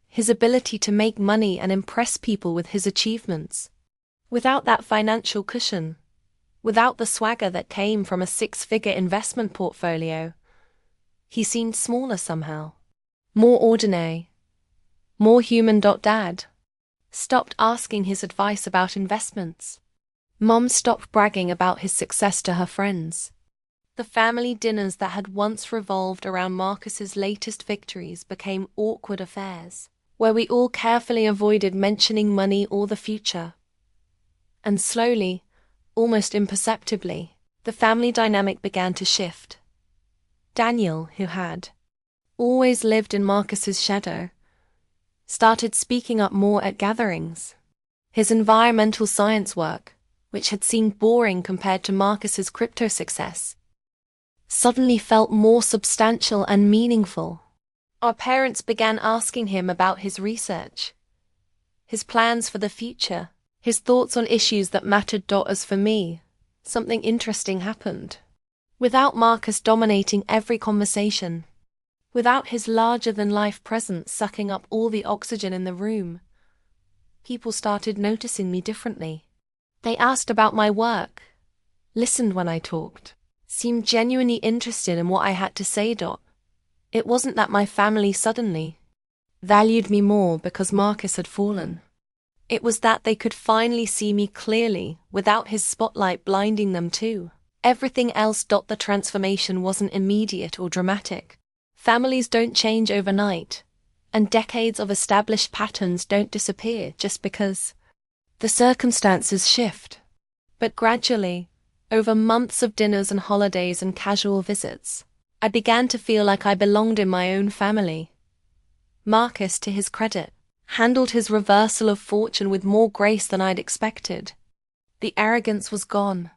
his ability to make money and impress people with his achievements. Without that financial cushion, without the swagger that came from a 6-figure investment portfolio, he seemed smaller somehow, more ordinary. More human. Dad stopped asking his advice about investments. Mom stopped bragging about his success to her friends. The family dinners that had once revolved around Marcus's latest victories became awkward affairs, where we all carefully avoided mentioning money or the future. And slowly, almost imperceptibly, the family dynamic began to shift. Daniel, who had always lived in Marcus's shadow, started speaking up more at gatherings. His environmental science work, which had seemed boring compared to Marcus's crypto success, suddenly felt more substantial and meaningful. Our parents began asking him about his research, his plans for the future, his thoughts on issues that mattered. As for me, something interesting happened. Without Marcus dominating every conversation, without his larger-than-life presence sucking up all the oxygen in the room, people started noticing me differently. They asked about my work, listened when I talked, seemed genuinely interested in what I had to say. It wasn't that my family suddenly valued me more because Marcus had fallen. It was that they could finally see me clearly without his spotlight blinding them too. Everything else. The transformation wasn't immediate or dramatic. Families don't change overnight, and decades of established patterns don't disappear just because the circumstances shift. But gradually, over months of dinners and holidays and casual visits, I began to feel like I belonged in my own family. Marcus, to his credit, handled his reversal of fortune with more grace than I'd expected. The arrogance was gone,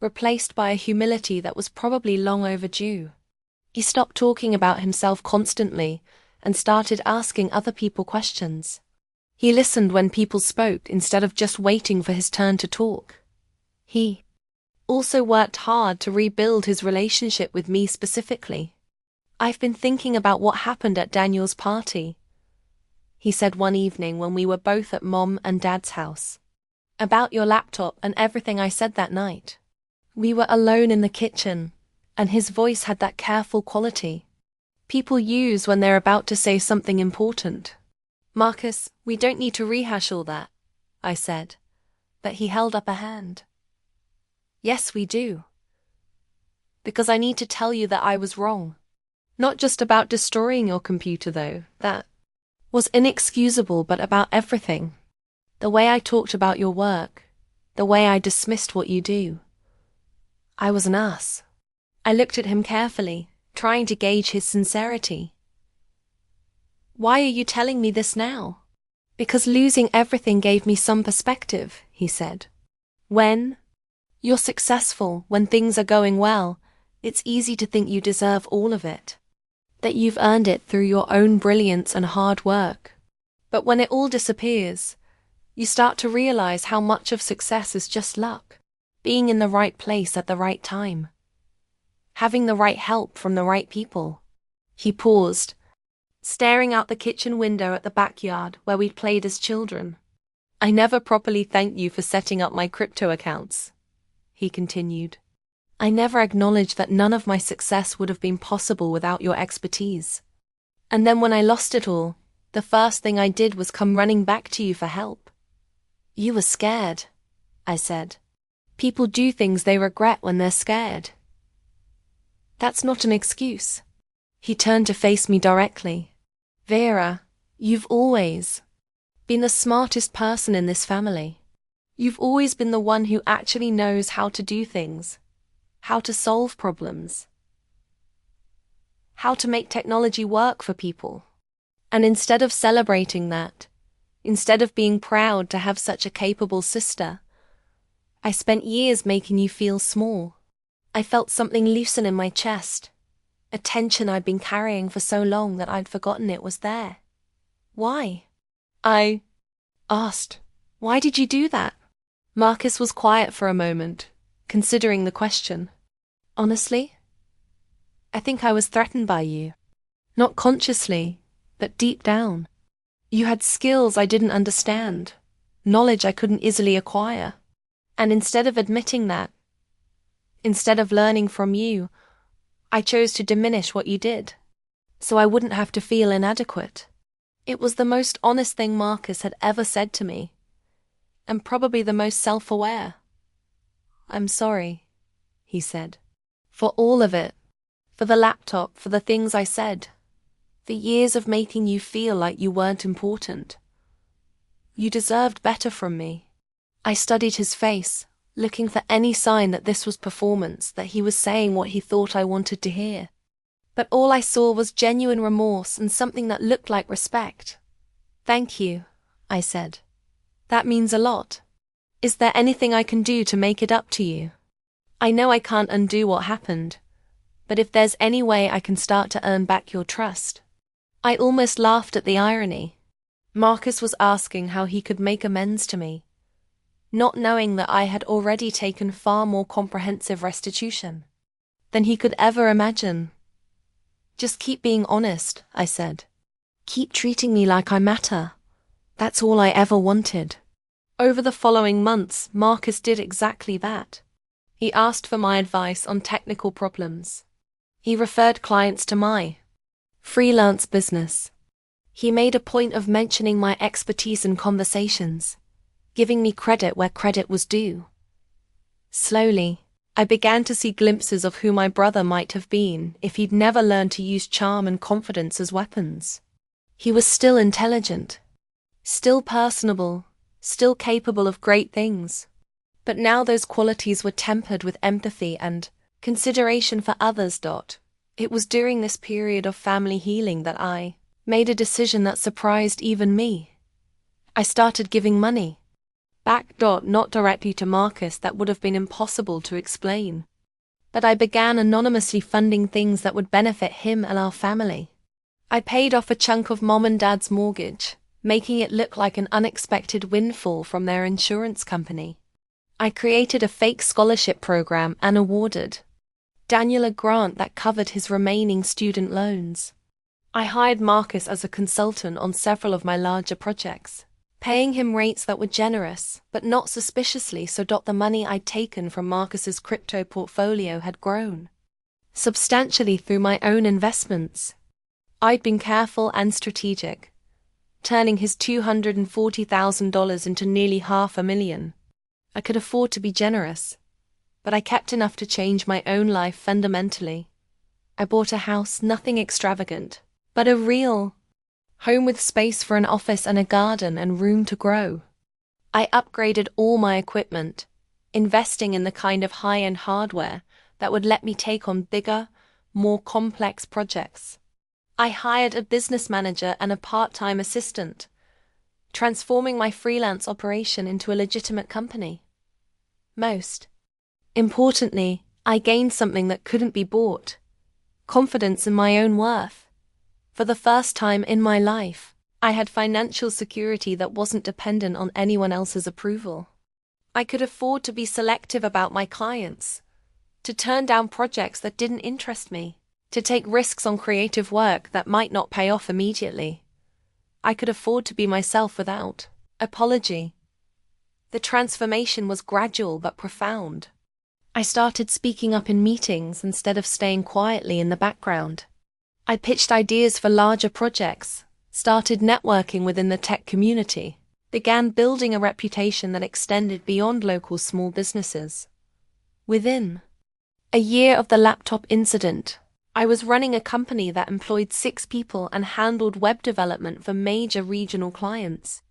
replaced by a humility that was probably long overdue. He stopped talking about himself constantly and started asking other people questions. He listened when people spoke instead of just waiting for his turn to talk. He also worked hard to rebuild his relationship with me specifically. I've been thinking about what happened at Daniel's party, he said one evening when we were both at Mom and Dad's house. About your laptop and everything I said that night. We were alone in the kitchen, and his voice had that careful quality people use when they're about to say something important. Marcus, we don't need to rehash all that, I said, but he held up a hand. Yes, we do. Because I need to tell you that I was wrong. Not just about destroying your computer, though. That was inexcusable, but about everything. The way I talked about your work, the way I dismissed what you do. I was an ass. I looked at him carefully, trying to gauge his sincerity. Why are you telling me this now? Because losing everything gave me some perspective, he said. When you're successful, when things are going well, it's easy to think you deserve all of it. That you've earned it through your own brilliance and hard work. But when it all disappears, you start to realize how much of success is just luck. Being in the right place at the right time. Having the right help from the right people. He paused, staring out the kitchen window at the backyard where we'd played as children. I never properly thanked you for setting up my crypto accounts, he continued. I never acknowledged that none of my success would have been possible without your expertise. And then when I lost it all, the first thing I did was come running back to you for help. You were scared, I said. People do things they regret when they're scared. That's not an excuse. He turned to face me directly. Vera, you've always been the smartest person in this family. You've always been the one who actually knows how to do things, how to solve problems, how to make technology work for people. And instead of celebrating that, instead of being proud to have such a capable sister, I spent years making you feel small. I felt something loosen in my chest, a tension I'd been carrying for so long that I'd forgotten it was there. Why? I asked. Why did you do that? Marcus was quiet for a moment, considering the question. Honestly, I think I was threatened by you. Not consciously, but deep down. You had skills I didn't understand, knowledge I couldn't easily acquire. And instead of admitting that, instead of learning from you, I chose to diminish what you did, so I wouldn't have to feel inadequate. It was the most honest thing Marcus had ever said to me, and probably the most self-aware. I'm sorry, he said, for all of it, for the laptop, for the things I said, for years of making you feel like you weren't important. You deserved better from me. I studied his face, looking for any sign that this was performance, that he was saying what he thought I wanted to hear. But all I saw was genuine remorse and something that looked like respect. Thank you, I said. That means a lot. Is there anything I can do to make it up to you? I know I can't undo what happened, but if there's any way I can start to earn back your trust. I almost laughed at the irony. Marcus was asking how he could make amends to me, not knowing that I had already taken far more comprehensive restitution than he could ever imagine. Just keep being honest, I said. Keep treating me like I matter. That's all I ever wanted. Over the following months, Marcus did exactly that. He asked for my advice on technical problems. He referred clients to my freelance business. He made a point of mentioning my expertise in conversations, giving me credit where credit was due. Slowly, I began to see glimpses of who my brother might have been if he'd never learned to use charm and confidence as weapons. He was still intelligent, still personable, still capable of great things. But now those qualities were tempered with empathy and consideration for others. It was during this period of family healing that I made a decision that surprised even me. I started giving money. Back. Not directly to Marcus, that would have been impossible to explain. But I began anonymously funding things that would benefit him and our family. I paid off a chunk of Mom and Dad's mortgage, making it look like an unexpected windfall from their insurance company. I created a fake scholarship program and awarded Daniel a grant that covered his remaining student loans. I hired Marcus as a consultant on several of my larger projects, paying him rates that were generous, but not suspiciously, so the money I'd taken from Marcus's crypto portfolio had grown substantially through my own investments. I'd been careful and strategic, turning his $240,000 into nearly $500,000. I could afford to be generous, but I kept enough to change my own life fundamentally. I bought a house, nothing extravagant, but a real home with space for an office and a garden and room to grow. I upgraded all my equipment, investing in the kind of high-end hardware that would let me take on bigger, more complex projects. I hired a business manager and a part-time assistant, transforming my freelance operation into a legitimate company. Most importantly, I gained something that couldn't be bought: confidence in my own worth. For the first time in my life, I had financial security that wasn't dependent on anyone else's approval. I could afford to be selective about my clients, to turn down projects that didn't interest me, to take risks on creative work that might not pay off immediately. I could afford to be myself without apology. The transformation was gradual but profound. I started speaking up in meetings instead of staying quietly in the background. I pitched ideas for larger projects, started networking within the tech community, began building a reputation that extended beyond local small businesses. Within a year of the laptop incident, I was running a company that employed 6 people and handled web development for major regional clients.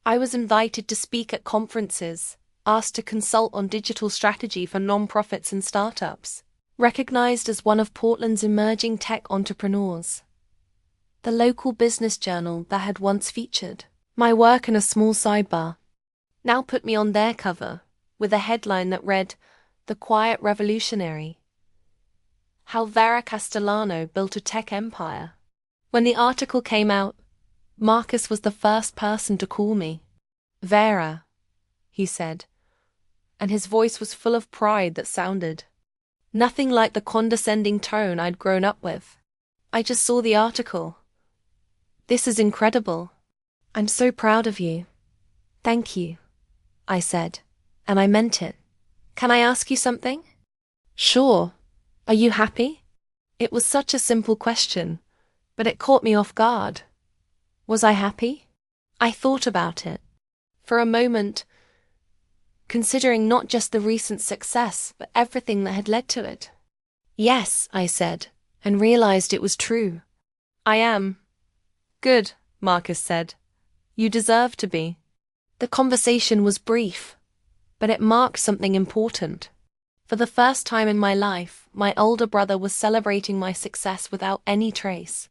I was invited to speak at conferences, asked to consult on digital strategy for nonprofits and startups, recognized as one of Portland's emerging tech entrepreneurs. The local business journal that had once featured my work in a small sidebar now put me on their cover with a headline that read, "The Quiet Revolutionary: How Vera Castellano Built a Tech Empire." When the article came out, Marcus was the first person to call me. "Vera," he said, and his voice was full of pride that sounded nothing like the condescending tone I'd grown up with. "I just saw the article. This is incredible. I'm so proud of you." "Thank you," I said, and I meant it. "Can I ask you something?" "Sure. Are you happy?" It was such a simple question, but it caught me off guard. Was I happy? I thought about it for a moment, considering not just the recent success, but everything that had led to it. "Yes," I said, and realized it was true. "I am." "Good," Marcus said. "You deserve to be." The conversation was brief, but it marked something important. For the first time in my life, my older brother was celebrating my success without any trace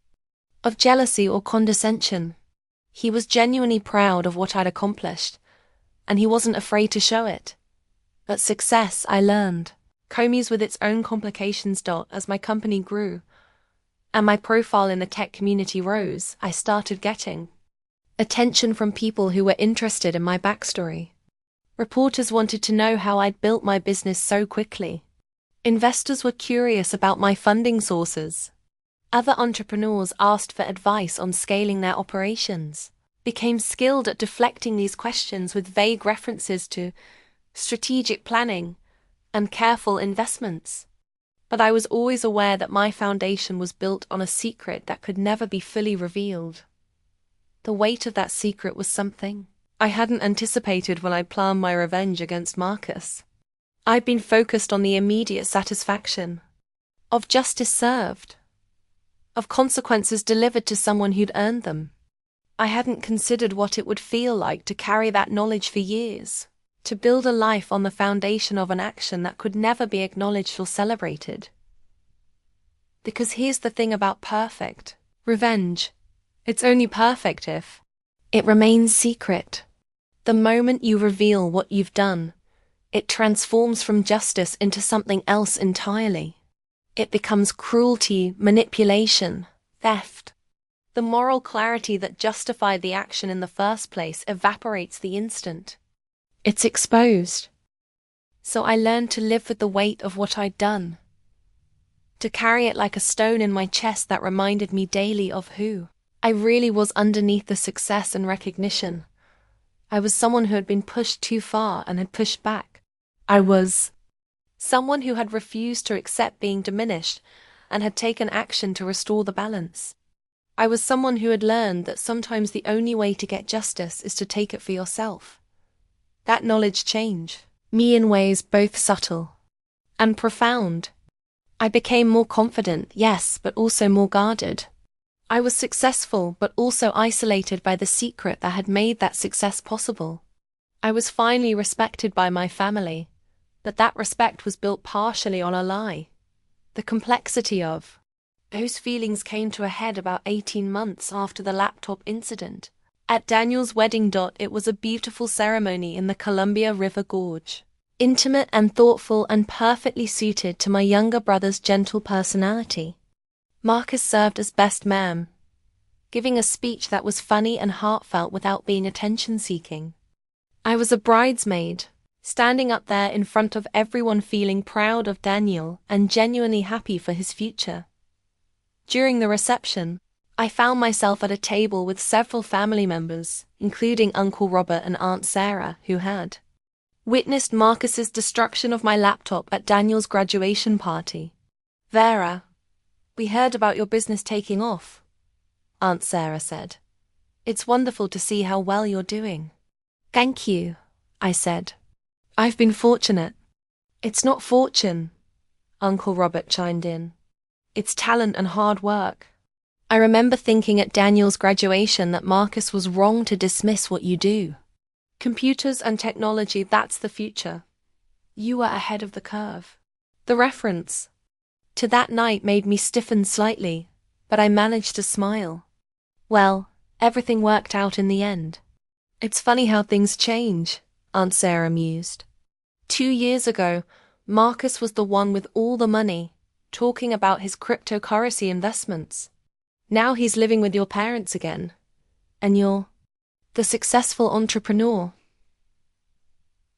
of jealousy or condescension. He was genuinely proud of what I'd accomplished, and he wasn't afraid to show it. But success, I learned, comes with its own complications. As my company grew, and my profile in the tech community rose, I started getting attention from people who were interested in my backstory. Reporters wanted to know how I'd built my business so quickly. Investors were curious about my funding sources. Other entrepreneurs asked for advice on scaling their operations, became skilled at deflecting these questions with vague references to strategic planning and careful investments. But I was always aware that my foundation was built on a secret that could never be fully revealed. The weight of that secret was something I hadn't anticipated when I planned my revenge against Marcus. I'd been focused on the immediate satisfaction of justice served, of consequences delivered to someone who'd earned them. I hadn't considered what it would feel like to carry that knowledge for years, to build a life on the foundation of an action that could never be acknowledged or celebrated. Because here's the thing about perfect revenge: it's only perfect if it remains secret. The moment you reveal what you've done, it transforms from justice into something else entirely. It becomes cruelty, manipulation, theft. The moral clarity that justified the action in the first place evaporates the instant it's exposed. So I learned to live with the weight of what I'd done, to carry it like a stone in my chest that reminded me daily of who I really was underneath the success and recognition. I was someone who had been pushed too far and had pushed back. I was someone who had refused to accept being diminished and had taken action to restore the balance. I was someone who had learned that sometimes the only way to get justice is to take it for yourself. That knowledge changed me in ways both subtle and profound. I became more confident, yes, but also more guarded. I was successful, but also isolated by the secret that had made that success possible. I was finally respected by my family, but that respect was built partially on a lie. The complexity of those feelings came to a head about 18 months after the laptop incident. At Daniel's wedding. It was a beautiful ceremony in the Columbia River Gorge. Intimate and thoughtful and perfectly suited to my younger brother's gentle personality. Marcus served as best man, giving a speech that was funny and heartfelt without being attention-seeking. I was a bridesmaid, standing up there in front of everyone feeling proud of Daniel and genuinely happy for his future. During the reception, I found myself at a table with several family members, including Uncle Robert and Aunt Sarah, who had witnessed Marcus's destruction of my laptop at Daniel's graduation party. "Vera, we heard about your business taking off," Aunt Sarah said. "It's wonderful to see how well you're doing." "Thank you," I said. "I've been fortunate." "It's not fortune," Uncle Robert chimed in. "It's talent and hard work." I remember thinking at Daniel's graduation that Marcus was wrong to dismiss what you do. Computers and technology, that's the future. You were ahead of the curve. The reference to that night made me stiffen slightly, but I managed to smile. Well, everything worked out in the end. "It's funny how things change," Aunt Sarah mused. 2 years ago, Marcus was the one with all the money, talking about his cryptocurrency investments. Now he's living with your parents again, and you're the successful entrepreneur.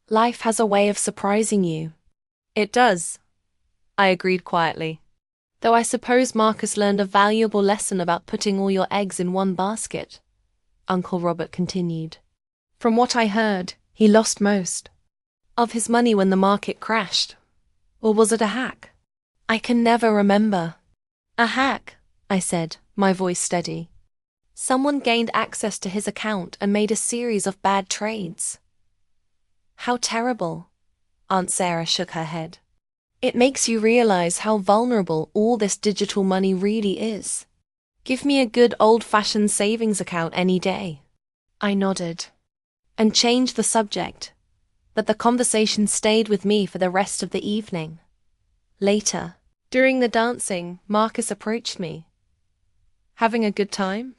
Life has a way of surprising you. "It does," I agreed quietly. "Though I suppose Marcus learned a valuable lesson about putting all your eggs in one basket," Uncle Robert continued. "From what I heard, he lost most of his money when the market crashed. Or was it a hack? I can never remember." "A hack," I said, my voice steady. "Someone gained access to his account and made a series of bad trades." "How terrible," Aunt Sarah shook her head. "It makes you realize how vulnerable all this digital money really is. Give me a good old-fashioned savings account any day." I nodded and changed the subject, but the conversation stayed with me for the rest of the evening. Later, during the dancing, Marcus approached me. "Having a good time?"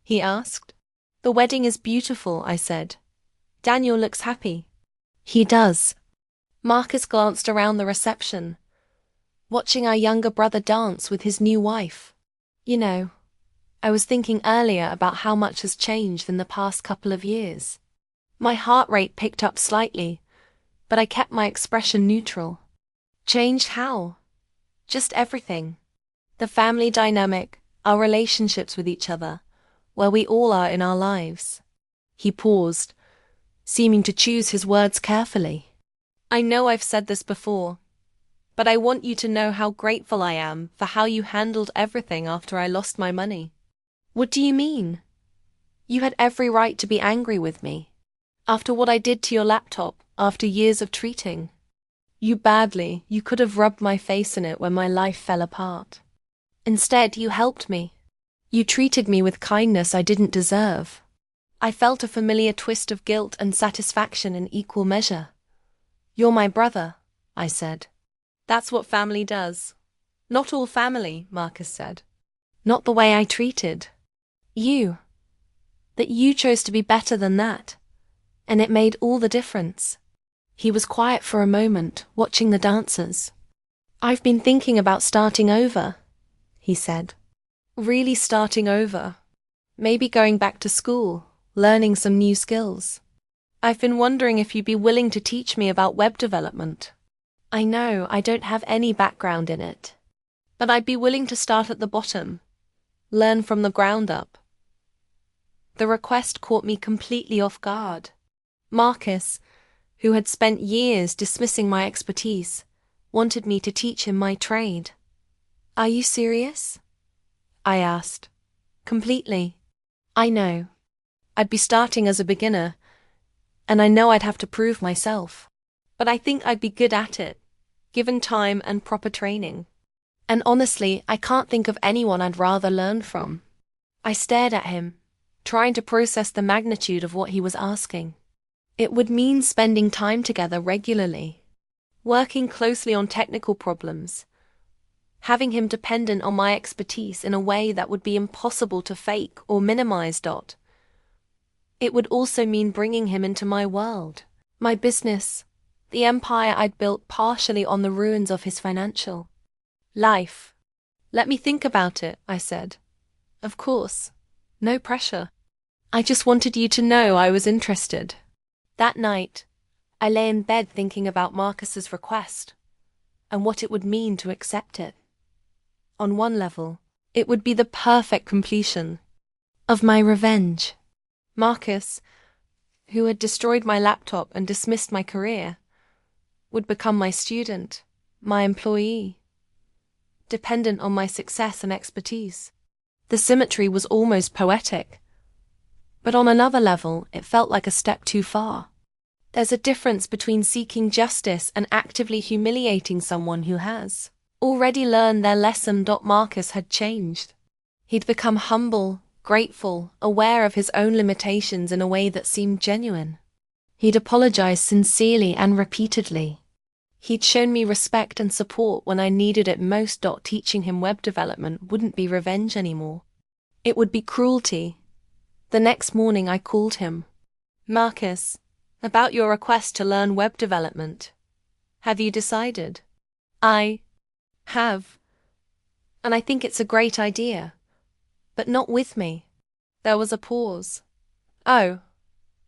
he asked. "The wedding is beautiful," I said. "Daniel looks happy." "He does." Marcus glanced around the reception, watching our younger brother dance with his new wife. "You know, I was thinking earlier about how much has changed in the past couple of years." My heart rate picked up slightly, but I kept my expression neutral. "Changed how?" "Just everything. The family dynamic, our relationships with each other, where we all are in our lives." He paused, seeming to choose his words carefully. "I know I've said this before, but I want you to know how grateful I am for how you handled everything after I lost my money." "What do you mean?" "You had every right to be angry with me. After what I did to your laptop, after years of treating you badly, you could have rubbed my face in it when my life fell apart. Instead, you helped me. You treated me with kindness I didn't deserve." I felt a familiar twist of guilt and satisfaction in equal measure. "You're my brother," I said. "That's what family does." "Not all family," Marcus said. "Not the way I treated you. That you chose to be better than that. And it made all the difference." He was quiet for a moment, watching the dancers. "I've been thinking about starting over," he said. "Really starting over. Maybe going back to school, learning some new skills. I've been wondering if you'd be willing to teach me about web development. I know I don't have any background in it, but I'd be willing to start at the bottom, learn from the ground up." The request caught me completely off guard. Marcus, who had spent years dismissing my expertise, wanted me to teach him my trade. "Are you serious?" I asked. Completely. I know. I'd be starting as a beginner, and I know I'd have to prove myself. But I think I'd be good at it, given time and proper training. And honestly, I can't think of anyone I'd rather learn from. I stared at him, trying to process the magnitude of what he was asking. It would mean spending time together regularly, working closely on technical problems, having him dependent on my expertise in a way that would be impossible to fake or minimize. It would also mean bringing him into my world, my business, the empire I'd built partially on the ruins of his financial life. Let me think about it, I said. Of course. No pressure. I just wanted you to know I was interested. That night, I lay in bed thinking about Marcus's request and what it would mean to accept it. On one level, it would be the perfect completion of my revenge. Marcus, who had destroyed my laptop and dismissed my career, would become my student, my employee, dependent on my success and expertise. The symmetry was almost poetic. But on another level, it felt like a step too far. There's a difference between seeking justice and actively humiliating someone who has already learned their lesson. Marcus had changed. He'd become humble, grateful, aware of his own limitations in a way that seemed genuine. He'd apologized sincerely and repeatedly. He'd shown me respect and support when I needed it most. Teaching him web development wouldn't be revenge anymore. It would be cruelty. The next morning I called him. Marcus, about your request to learn web development. Have you decided? I have. And I think it's a great idea. But not with me. There was a pause. Oh,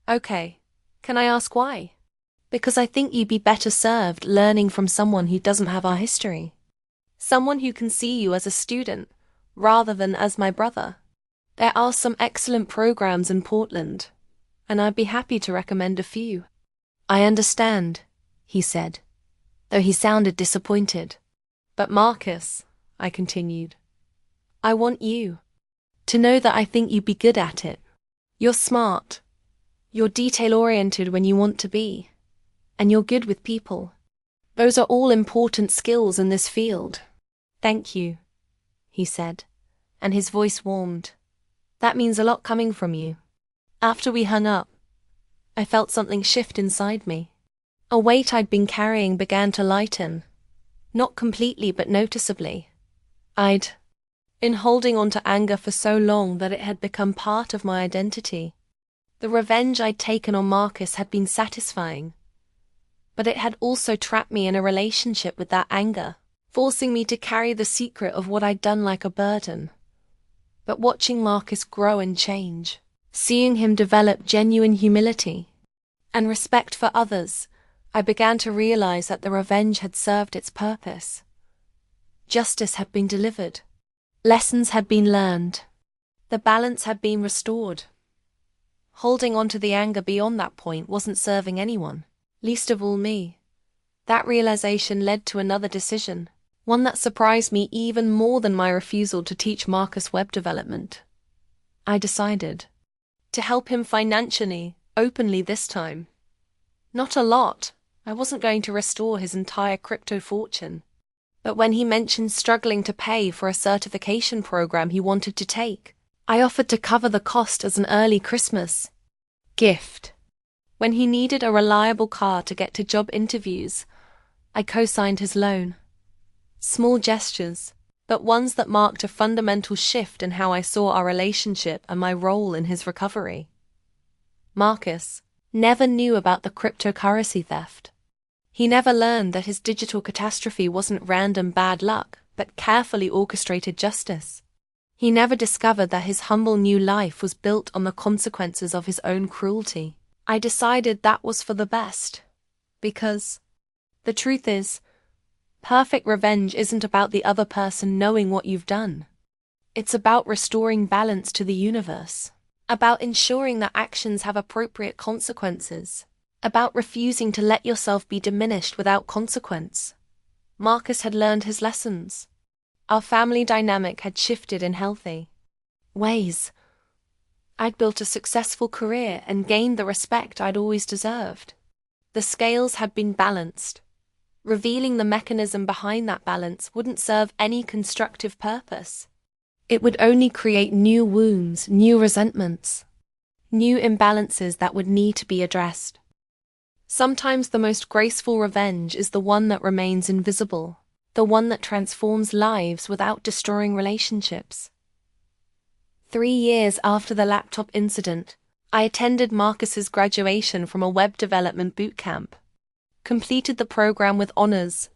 okay. Can I ask why? Because I think you'd be better served learning from someone who doesn't have our history. Someone who can see you as a student, rather than as my brother. There are some excellent programs in Portland, and I'd be happy to recommend a few. I understand, he said, though he sounded disappointed. But Marcus, I continued, I want you to know that I think you'd be good at it. You're smart. You're detail-oriented when you want to be. And you're good with people. Those are all important skills in this field. Thank you, he said, and his voice warmed. That means a lot coming from you. After we hung up, I felt something shift inside me. A weight I'd been carrying began to lighten. Not completely, but noticeably. I'd been holding on to anger for so long that it had become part of my identity. The revenge I'd taken on Marcus had been satisfying, but it had also trapped me in a relationship with that anger, forcing me to carry the secret of what I'd done like a burden. But watching Marcus grow and change, seeing him develop genuine humility and respect for others, I began to realize that the revenge had served its purpose. Justice had been delivered. Lessons had been learned. The balance had been restored. Holding on to the anger beyond that point wasn't serving anyone, least of all me. That realization led to another decision, one that surprised me even more than my refusal to teach Marcus web development. I decided to help him financially, openly this time. Not a lot. I wasn't going to restore his entire crypto fortune. But when he mentioned struggling to pay for a certification program he wanted to take, I offered to cover the cost as an early Christmas gift. When he needed a reliable car to get to job interviews, I co-signed his loan. Small gestures, but ones that marked a fundamental shift in how I saw our relationship and my role in his recovery. Marcus never knew about the cryptocurrency theft. He never learned that his digital catastrophe wasn't random bad luck, but carefully orchestrated justice. He never discovered that his humble new life was built on the consequences of his own cruelty. I decided that was for the best, because the truth is, perfect revenge isn't about the other person knowing what you've done. It's about restoring balance to the universe, about ensuring that actions have appropriate consequences, about refusing to let yourself be diminished without consequence. Marcus had learned his lessons. Our family dynamic had shifted in healthy ways. I'd built a successful career and gained the respect I'd always deserved. The scales had been balanced. Revealing the mechanism behind that balance wouldn't serve any constructive purpose. It would only create new wounds, new resentments, new imbalances that would need to be addressed. Sometimes the most graceful revenge is the one that remains invisible, the one that transforms lives without destroying relationships. 3 years after the laptop incident, I attended Marcus's graduation from a web development bootcamp, completed the program with honors,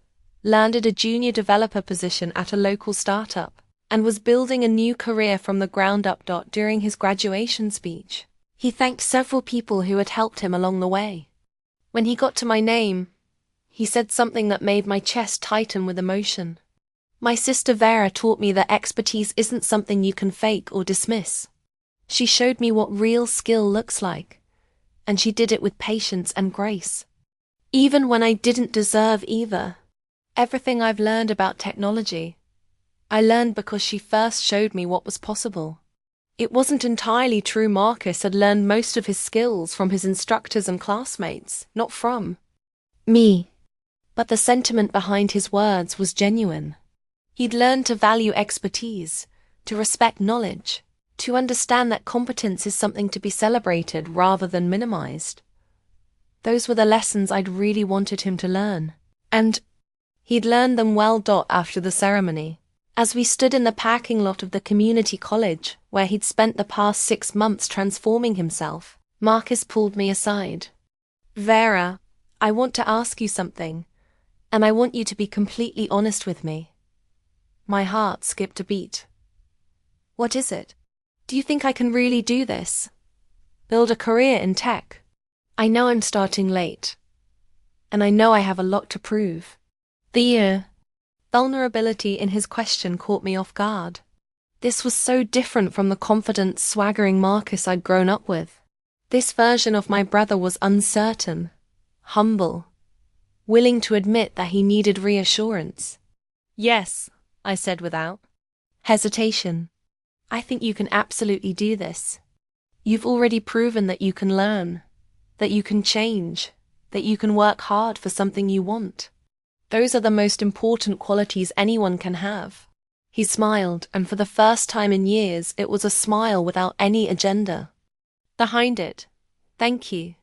landed a junior developer position at a local startup, and was building a new career from the ground up. During his graduation speech, he thanked several people who had helped him along the way. When he got to my name, he said something that made my chest tighten with emotion. My sister Vera taught me that expertise isn't something you can fake or dismiss. She showed me what real skill looks like, and she did it with patience and grace. Even when I didn't deserve either. Everything I've learned about technology, I learned because she first showed me what was possible. It wasn't entirely true Marcus had learned most of his skills from his instructors and classmates, not from me. But the sentiment behind his words was genuine. He'd learned to value expertise, to respect knowledge, to understand that competence is something to be celebrated rather than minimized. Those were the lessons I'd really wanted him to learn. And he'd learned them well. After the ceremony, as we stood in the parking lot of the community college where he'd spent the past 6 months transforming himself, Marcus pulled me aside. Vera, I want to ask you something, and I want you to be completely honest with me. My heart skipped a beat. What is it? Do you think I can really do this? Build a career in tech? I know I'm starting late, and I know I have a lot to prove. The vulnerability in his question caught me off guard. This was so different from the confident, swaggering Marcus I'd grown up with. This version of my brother was uncertain, humble, willing to admit that he needed reassurance. Yes, I said without hesitation. I think you can absolutely do this. You've already proven that you can learn, that you can change, that you can work hard for something you want. Those are the most important qualities anyone can have. He smiled, and for the first time in years, it was a smile without any agenda behind it. Thank you,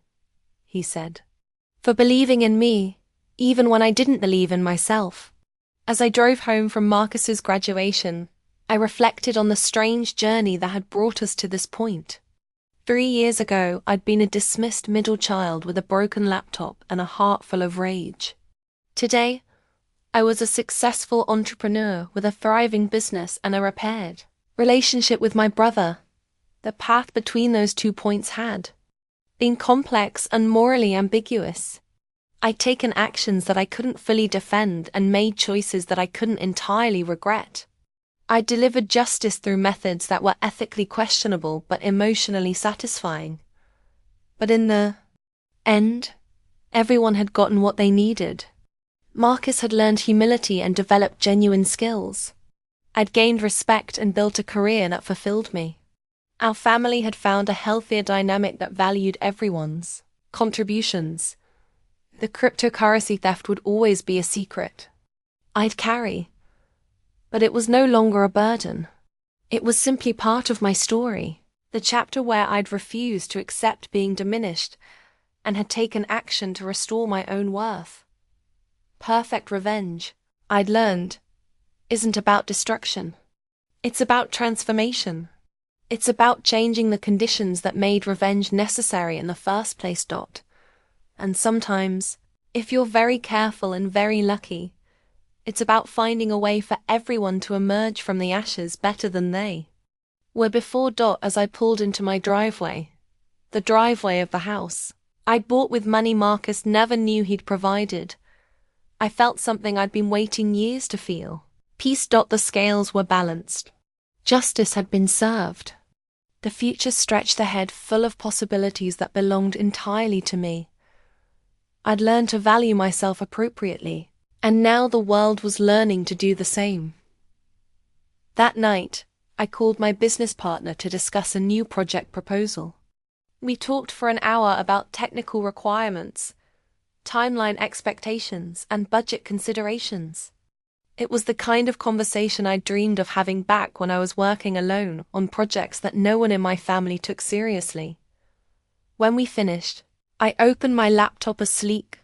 he said, for believing in me, even when I didn't believe in myself. As I drove home from Marcus's graduation, I reflected on the strange journey that had brought us to this point. 3 years ago, I'd been a dismissed middle child with a broken laptop and a heart full of rage. Today, I was a successful entrepreneur with a thriving business and a repaired relationship with my brother. The path between those 2 points had been complex and morally ambiguous. I'd taken actions that I couldn't fully defend and made choices that I couldn't entirely regret. I delivered justice through methods that were ethically questionable but emotionally satisfying. But in the end, everyone had gotten what they needed. Marcus had learned humility and developed genuine skills. I'd gained respect and built a career that fulfilled me. Our family had found a healthier dynamic that valued everyone's contributions. The cryptocurrency theft would always be a secret I'd carry, but it was no longer a burden. It was simply part of my story, the chapter where I'd refused to accept being diminished and had taken action to restore my own worth. Perfect revenge, I'd learned, isn't about destruction. It's about transformation. It's about changing the conditions that made revenge necessary in the first place. And sometimes, if you're very careful and very lucky, it's about finding a way for everyone to emerge from the ashes better than they were before. As I pulled into my driveway, the driveway of the house I'd bought with money Marcus never knew he'd provided, I felt something I'd been waiting years to feel. Peace. The scales were balanced. Justice had been served. The future stretched ahead, full of possibilities that belonged entirely to me. I'd learned to value myself appropriately, and now the world was learning to do the same. That night, I called my business partner to discuss a new project proposal. We talked for an hour about technical requirements, timeline expectations, and budget considerations. It was the kind of conversation I dreamed of having back when I was working alone on projects that no one in my family took seriously. When we finished, I opened my laptop, a sleek,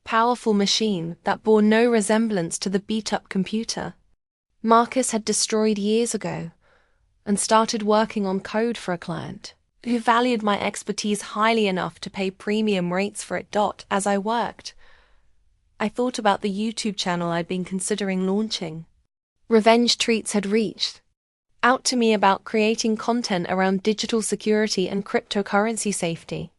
powerful machine that bore no resemblance to the beat-up computer Marcus had destroyed years ago, and started working on code for a client who valued my expertise highly enough to pay premium rates for it. As I worked, I thought about the YouTube channel I'd been considering launching. Revenge Treats had reached out to me about creating content around digital security and cryptocurrency safety.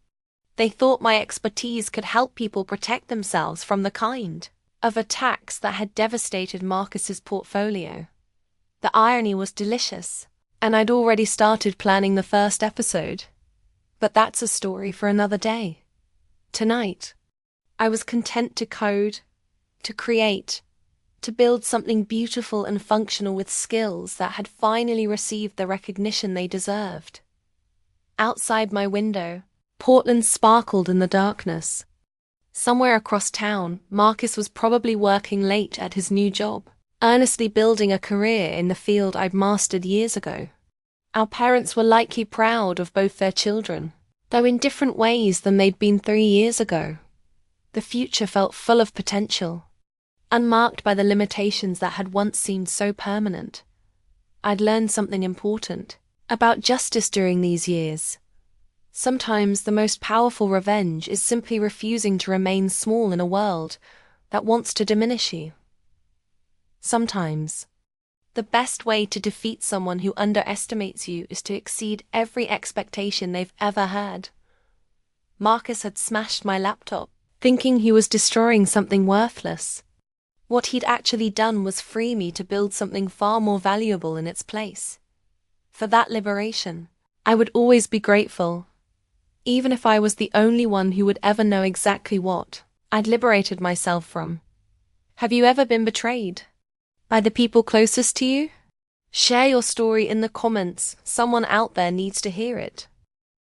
They thought my expertise could help people protect themselves from the kind of attacks that had devastated Marcus's portfolio. The irony was delicious, and I'd already started planning the first episode. But that's a story for another day. Tonight, I was content to code, to create, to build something beautiful and functional with skills that had finally received the recognition they deserved. Outside my window, Portland sparkled in the darkness. Somewhere across town, Marcus was probably working late at his new job, earnestly building a career in the field I'd mastered years ago. Our parents were likely proud of both their children, though in different ways than they'd been 3 years ago. The future felt full of potential, unmarked by the limitations that had once seemed so permanent. I'd learned something important about justice during these years. Sometimes the most powerful revenge is simply refusing to remain small in a world that wants to diminish you. Sometimes, the best way to defeat someone who underestimates you is to exceed every expectation they've ever had. Marcus had smashed my laptop, thinking he was destroying something worthless. What he'd actually done was free me to build something far more valuable in its place. For that liberation, I would always be grateful. Even if I was the only one who would ever know exactly what I'd liberated myself from. Have you ever been betrayed? By the people closest to you? Share your story in the comments. Someone out there needs to hear it.